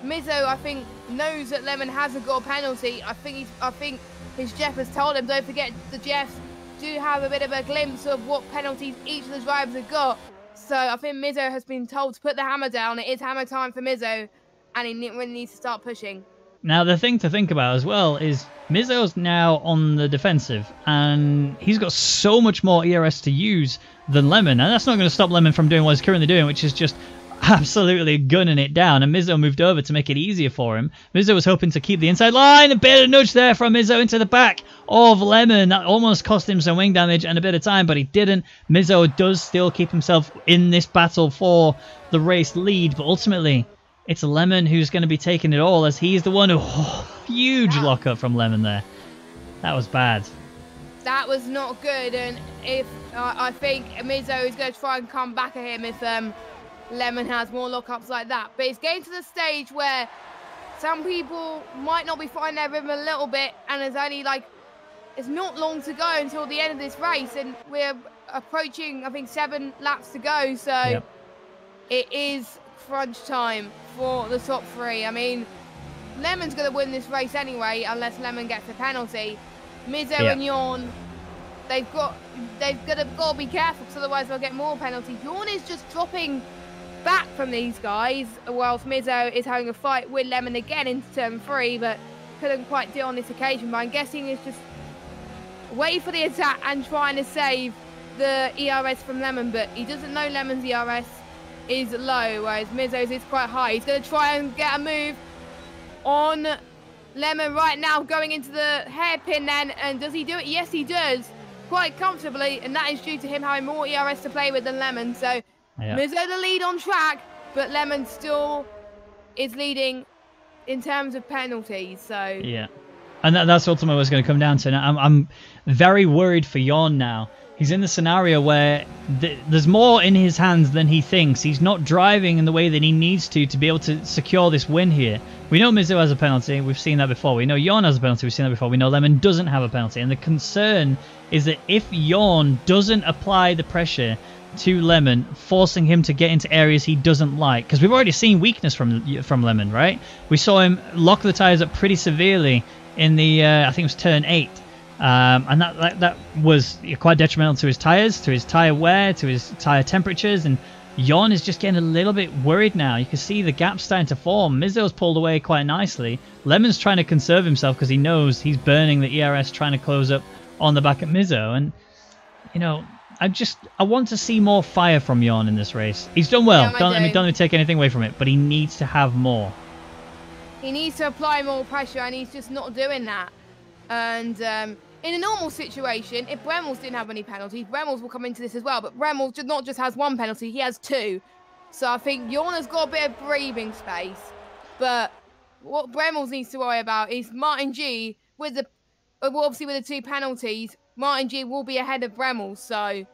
Mizzo, I think, knows that Lemon hasn't got a penalty. I think his Jeff has told him, don't forget, the Jeffs do have a bit of a glimpse of what penalties each of the drivers have got. So I think Mizzo has been told to put the hammer down. It is hammer time for Mizzo, and he really needs to start pushing. Now, the thing to think about as well is Mizzo's now on the defensive, and he's got so much more ERS to use than Lemon, and that's not going to stop Lemon from doing what he's currently doing, which is just absolutely gunning it down. And Mizzo moved over to make it easier for him. Mizzo was hoping to keep the inside line. A bit of nudge there from Mizzo into the back of Lemon. That almost cost him some wing damage and a bit of time, but he didn't. Mizzo does still keep himself in this battle for the race lead, but ultimately it's Lemon who's going to be taking it all, as he's the one who... huge lockup from Lemon there. That was bad. That was not good, and if I think Mizzo is going to try and come back at him if Lemon has more lockups like that. But it's getting to the stage where some people might not be finding their rhythm a little bit, and there's only it's not long to go until the end of this race, and we're approaching, I think, 7 laps to go. So it is crunch time for the top 3. I mean, Lemon's going to win this race anyway, unless Lemon gets a penalty. Mizzo and Yawn, they've got to be careful, because otherwise they'll get more penalties. Yawn is just dropping back from these guys, whilst Mizzo is having a fight with Lemon again into turn 3, but couldn't quite do on this occasion, but I'm guessing it's just waiting for the attack and trying to save the ERS from Lemon, but he doesn't know Lemon's ERS is low, whereas Mizzo's is quite high. He's going to try and get a move on Lemon right now, going into the hairpin then, and does he do it? Yes, he does, quite comfortably, and that is due to him having more ERS to play with than Lemon. So Mizzo the lead on track, but Lemon still is leading in terms of penalties. So yeah, and that's ultimately what's going to come down to. Now, I'm very worried for Jon now. He's in the scenario where there's more in his hands than he thinks. He's not driving in the way that he needs to be able to secure this win here. We know Mizzo has a penalty. We've seen that before. We know Jon has a penalty. We've seen that before. We know Lemon doesn't have a penalty. And the concern is that if Jon doesn't apply the pressure to Lemon, forcing him to get into areas he doesn't like, because we've already seen weakness from Lemon, right? We saw him lock the tyres up pretty severely in the, I think it was turn 8. And that was quite detrimental to his tyres, to his tyre wear, to his tyre temperatures, and Jon is just getting a little bit worried now. You can see the gap starting to form. Mizzo's pulled away quite nicely. Lemon's trying to conserve himself because he knows he's burning the ERS trying to close up on the back at Mizzo. And, you know, I want to see more fire from Jon in this race. He's done well. Don't let me take anything away from it, but he needs to have more. He needs to apply more pressure, and he's just not doing that. And in a normal situation, if Bremels didn't have any penalties, Bremels will come into this as well. But Bremels not just has one penalty, he has 2. So I think Jon has got a bit of breathing space. But what Bremels needs to worry about is Martin G, obviously with the 2 penalties, Martin G will be ahead of Bremels. So,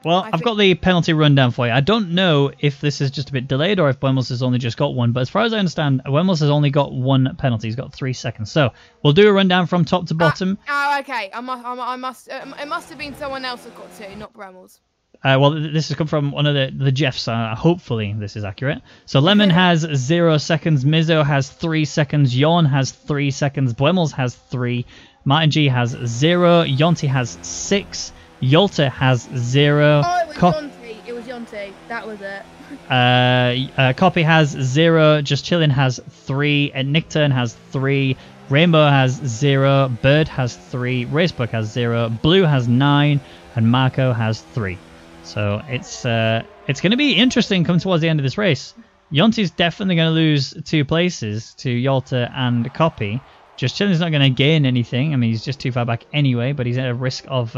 well, I've got the penalty rundown for you. I don't know if this is just a bit delayed or if Bremels has only just got 1. But as far as I understand, Bremels has only got 1 penalty. He's got 3 seconds. So we'll do a rundown from top to bottom. Okay. It must have been someone else that got 2, not Bremels. Well, this has come from one of the Jeffs. Hopefully this is accurate. So Lemon has 0 seconds. Mizzo has 3 seconds. Jon has 3 seconds. Bremels has 3. Martin G has 0. Yonti has 6. Yolta has 0. Oh, it was Yonti. It was Yonti. That was it. Copy has 0. Just Chillin has 3. And Nickturn has 3. Rainbow has 0. Bird has 3. Racebook has 0. Blue has 9. And Marco has 3. So it's going to be interesting come towards the end of this race. Yonti's definitely going to lose 2 places to Yolta and Copy. Just Chillin's not going to gain anything. I mean, he's just too far back anyway, but he's at a risk of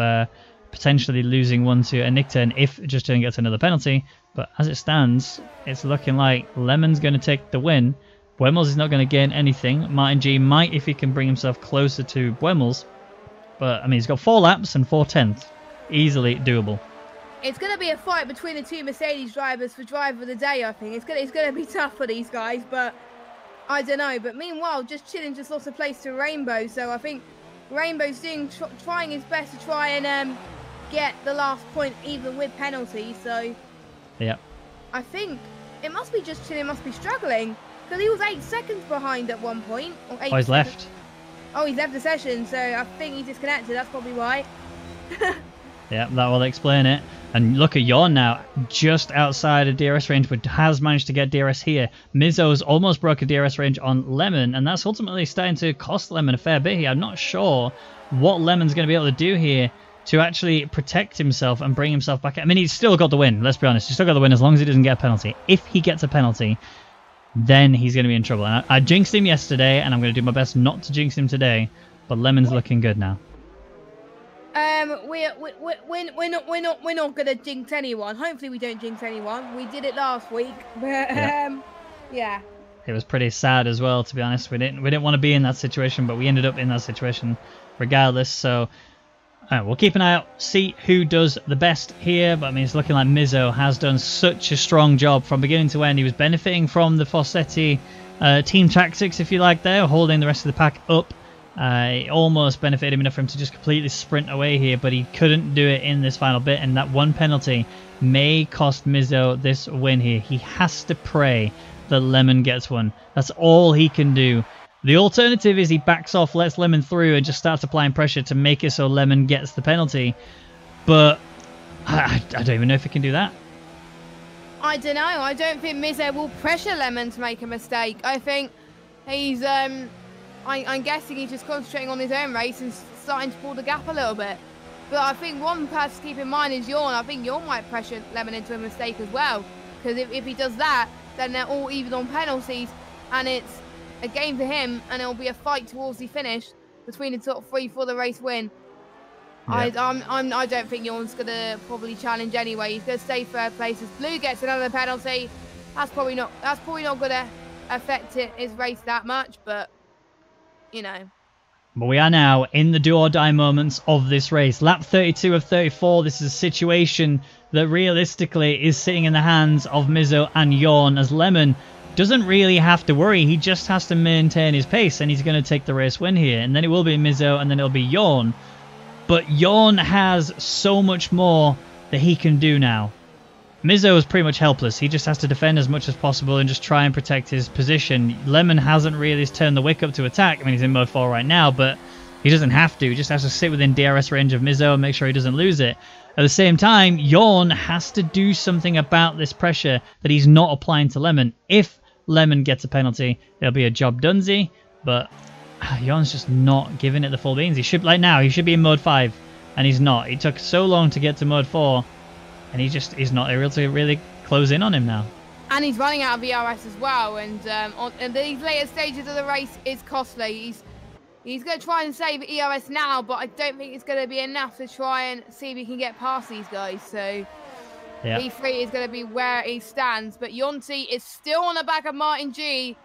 potentially losing 1 to a Nickturn if Just Chillin gets another penalty. But as it stands, it's looking like Lemon's going to take the win. Bremels is not going to gain anything. Martin G might if he can bring himself closer to Bremels. But, I mean, he's got 4 laps and 4 tenths. Easily doable. It's going to be a fight between the 2 Mercedes drivers for driver of the day, I think. It's going to be tough for these guys, but I don't know. But meanwhile, Just Chillin just lost a place to Rainbow, so I think Rainbow's trying his best to try and get the last point even with penalties. So yeah, I think it must be Just Chillin must be struggling because he was 8 seconds behind at one point. Or 8 he's left. Oh, he's left the session, so I think he's disconnected. That's probably why. Yeah, that will explain it. And look at Jon now, just outside of DRS range, but has managed to get DRS here. Mizzo's almost broke a DRS range on Lemon, and that's ultimately starting to cost Lemon a fair bit here. I'm not sure what Lemon's going to be able to do here to actually protect himself and bring himself back. I mean, he's still got the win, let's be honest. He's still got the win as long as he doesn't get a penalty. If he gets a penalty, then he's going to be in trouble. And I jinxed him yesterday, and I'm going to do my best not to jinx him today, but Lemon's looking good now. We're not gonna jinx anyone. Hopefully we don't jinx anyone. We did it last week, but yeah. It was pretty sad as well, to be honest. We didn't want to be in that situation, but we ended up in that situation regardless. So we'll keep an eye out, see who does the best here. But I mean, it's looking like Mizzo has done such a strong job from beginning to end. He was benefiting from the Fossetti team tactics, if you like, there, holding the rest of the pack up. It almost benefited him enough for him to just completely sprint away here, but he couldn't do it in this final bit, and that 1 penalty may cost Mizzo this win here. He has to pray that Lemon gets one. That's all he can do. The alternative is he backs off, lets Lemon through, and just starts applying pressure to make it so Lemon gets the penalty. But I don't even know if he can do that. I don't know. I don't think Mizzo will pressure Lemon to make a mistake. I think he's... I'm guessing he's just concentrating on his own race and starting to pull the gap a little bit. But I think one person to keep in mind is Yawn. I think Yawn might pressure Lemon into a mistake as well. Because if he does that, then they're all even on penalties. And it's a game for him. And it'll be a fight towards the finish between the top 3 for the race win. Yeah. I don't think Yawn's going to probably challenge anyway. He's going to stay third place as Blue gets another penalty. That's probably not going to affect his race that much. But, you know. But we are now in the do or die moments of this race. Lap 32 of 34. This is a situation that realistically is sitting in the hands of Mizzo and Yawn, as Lemon doesn't really have to worry. He just has to maintain his pace and he's going to take the race win here. And then it will be Mizzo and then it'll be Yawn. But Yawn has so much more that he can do now. Mizzo is pretty much helpless. He just has to defend as much as possible and just try and protect his position. Lemon hasn't really turned the wick up to attack. I mean, he's in mode 4 right now, but he doesn't have to. He just has to sit within DRS range of Mizzo and make sure he doesn't lose it. At the same time, Yawn has to do something about this pressure that he's not applying to Lemon. If Lemon gets a penalty, it'll be a job donesy, but Yawn's just not giving it the full beans. He should, like now, he should be in mode 5, and he's not. It took so long to get to mode 4. And he's not able to really close in on him now. And he's running out of ERS as well. And in these later stages of the race, it's costly. He's going to try and save ERS now, but I don't think it's going to be enough to try and see if he can get past these guys. So yeah. P3 is going to be where he stands. But Yonti is still on the back of Martin G.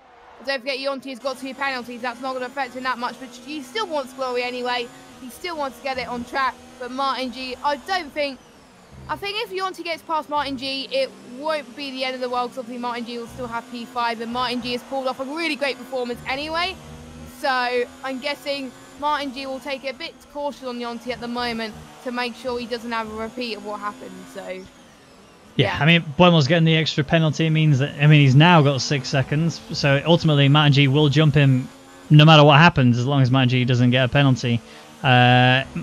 Don't forget, Yonti has got 2 penalties. That's not going to affect him that much. But he still wants glory anyway. He still wants to get it on track. But Martin G, I think if Yonti gets past Martin G, it won't be the end of the world, because obviously Martin G will still have P5, and Martin G has pulled off a really great performance anyway. So I'm guessing Martin G will take it a bit cautious on Yonti at the moment to make sure he doesn't have a repeat of what happened. So yeah, I mean, Buemo's getting the extra penalty means that, I mean, he's now got 6 seconds. So ultimately, Martin G will jump him no matter what happens, as long as Martin G doesn't get a penalty.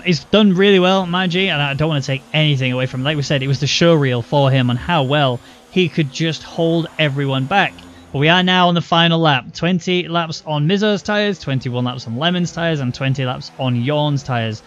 He's done really well, Margie, and I don't want to take anything away from him. Like we said, it was the showreel for him on how well he could just hold everyone back. But we are now on the final lap. 20 laps on Mizzo's tyres, 21 laps on Lemon's tyres, and 20 laps on Yawn's tyres.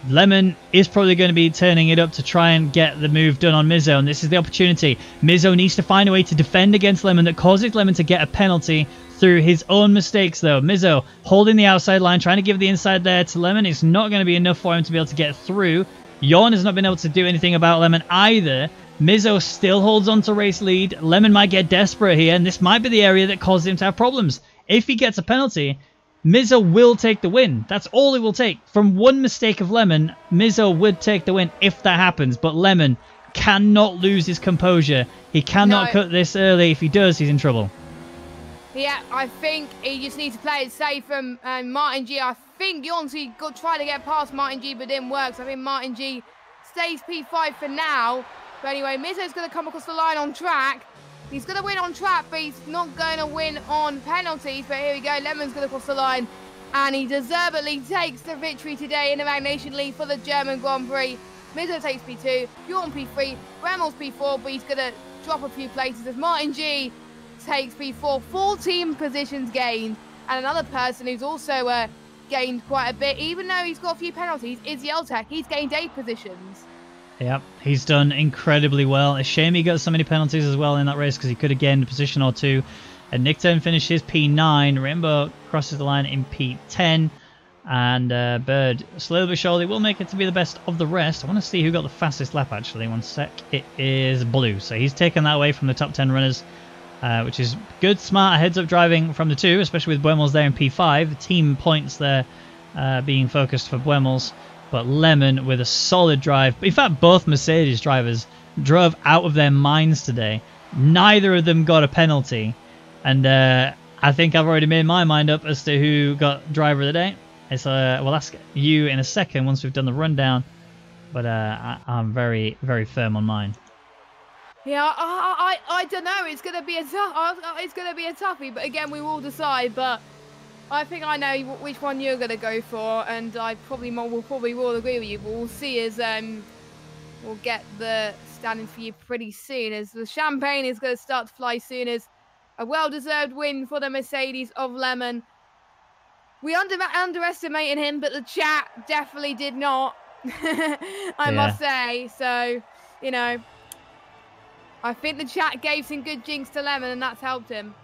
Lemon is probably going to be turning it up to try and get the move done on Mizzo, and this is the opportunity. Mizzo needs to find a way to defend against Lemon that causes Lemon to get a penalty through his own mistakes, though. Mizzo holding the outside line, trying to give the inside there to Lemon. It's not going to be enough for him to be able to get through. Yawn has not been able to do anything about Lemon either. Mizzo still holds on to race lead. Lemon might get desperate here, and this might be the area that causes him to have problems. If he gets a penalty, Mizzo will take the win. That's all it will take. From one mistake of Lemon, Mizzo would take the win if that happens, but Lemon cannot lose his composure. He cannot cut this early. If he does, he's in trouble. Yeah, I think he just needs to play it safe from Martin G. I think Yonti tried to get past Martin G, but didn't work. So I think Martin G stays P5 for now. But anyway, Mizzo's going to come across the line on track. He's going to win on track, but he's not going to win on penalties. But here we go. Lemon's going to cross the line. And he deservedly takes the victory today in the Rwagnation League for the German Grand Prix. Mizzo takes P2, Yawn P3, Remmel's P4, but he's going to drop a few places as Martin G takes P4, 14 positions gained. And another person who's also gained quite a bit, even though he's got a few penalties, is Yeltek. He's gained 8 positions. Yep, he's done incredibly well. A shame he got so many penalties as well in that race, because he could have gained a position or 2. And Nickturn finishes P9. Rainbow crosses the line in P10. And Bird, slowly but surely, will make it to be the best of the rest. I want to see who got the fastest lap, actually. One sec. It is Blue. So he's taken that away from the top 10 runners. Which is good, smart heads-up driving from the 2, especially with Buemels there in P5. The team points there being focused for Buemels, but Lemon with a solid drive. In fact, both Mercedes drivers drove out of their minds today. Neither of them got a penalty, and I think I've already made my mind up as to who got driver of the day. It's we'll ask you in a second once we've done the rundown, but I'm very, very firm on mine. Yeah, I don't know. It's gonna be a toughie, but again, we will decide. But I think I know which one you're gonna go for, and I probably will agree with you. But we'll see as we'll get the standings for you pretty soon, as the champagne is gonna start to fly soon. As a well-deserved win for the Mercedes of Lemon. We underestimated him, but the chat definitely did not. I must say. So, you know, I think the chat gave some good jinx to Lemon, and that's helped him.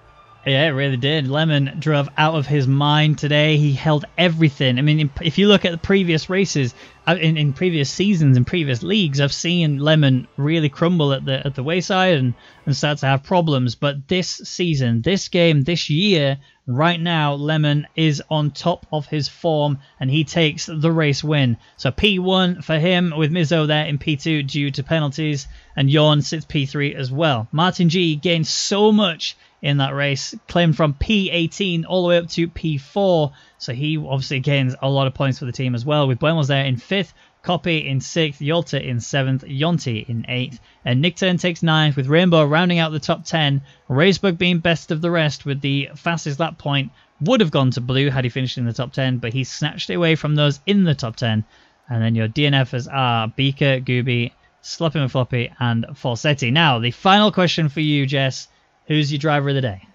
Yeah, it really did. Lemon drove out of his mind today. He held everything. I mean, if you look at the previous races, in previous seasons, in previous leagues, I've seen Lemon really crumble at the wayside and start to have problems. But this season, this game, this year, right now, Lemon is on top of his form and he takes the race win. So P1 for him with Mizzo there in P2 due to penalties, and Yorn sits P3 as well. Martin G gained so much in that race, claimed from P18 all the way up to P4, so he obviously gains a lot of points for the team as well, with Buenos there in 5th, Copy in 6th, Yolta in 7th, Yonti in 8th, and Nickturn takes 9th, with Rainbow rounding out the top 10, Razebug being best of the rest with the fastest lap point. Would have gone to Blue had he finished in the top 10, but he snatched it away from those in the top 10. And then your DNFs are Beaker, Gooby, Sloppy McFloppy, and Falsetti. Now, the final question for you, Jess. Who's your driver of the day?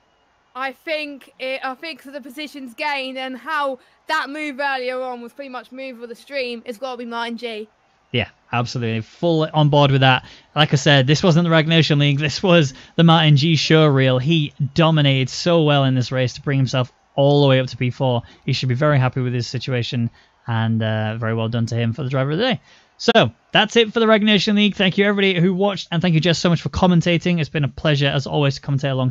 I think for the positions gained and how that move earlier on was pretty much move for the stream, it's got to be Martin G. Yeah, absolutely. Full on board with that. Like I said, this wasn't the Rwagnation League. This was the Martin G show reel. He dominated so well in this race to bring himself all the way up to P4. He should be very happy with his situation, and very well done to him for the driver of the day. So, that's it for the Rwagnation League. Thank you, everybody who watched, and thank you, Jess, so much for commentating. It's been a pleasure, as always, to commentate along.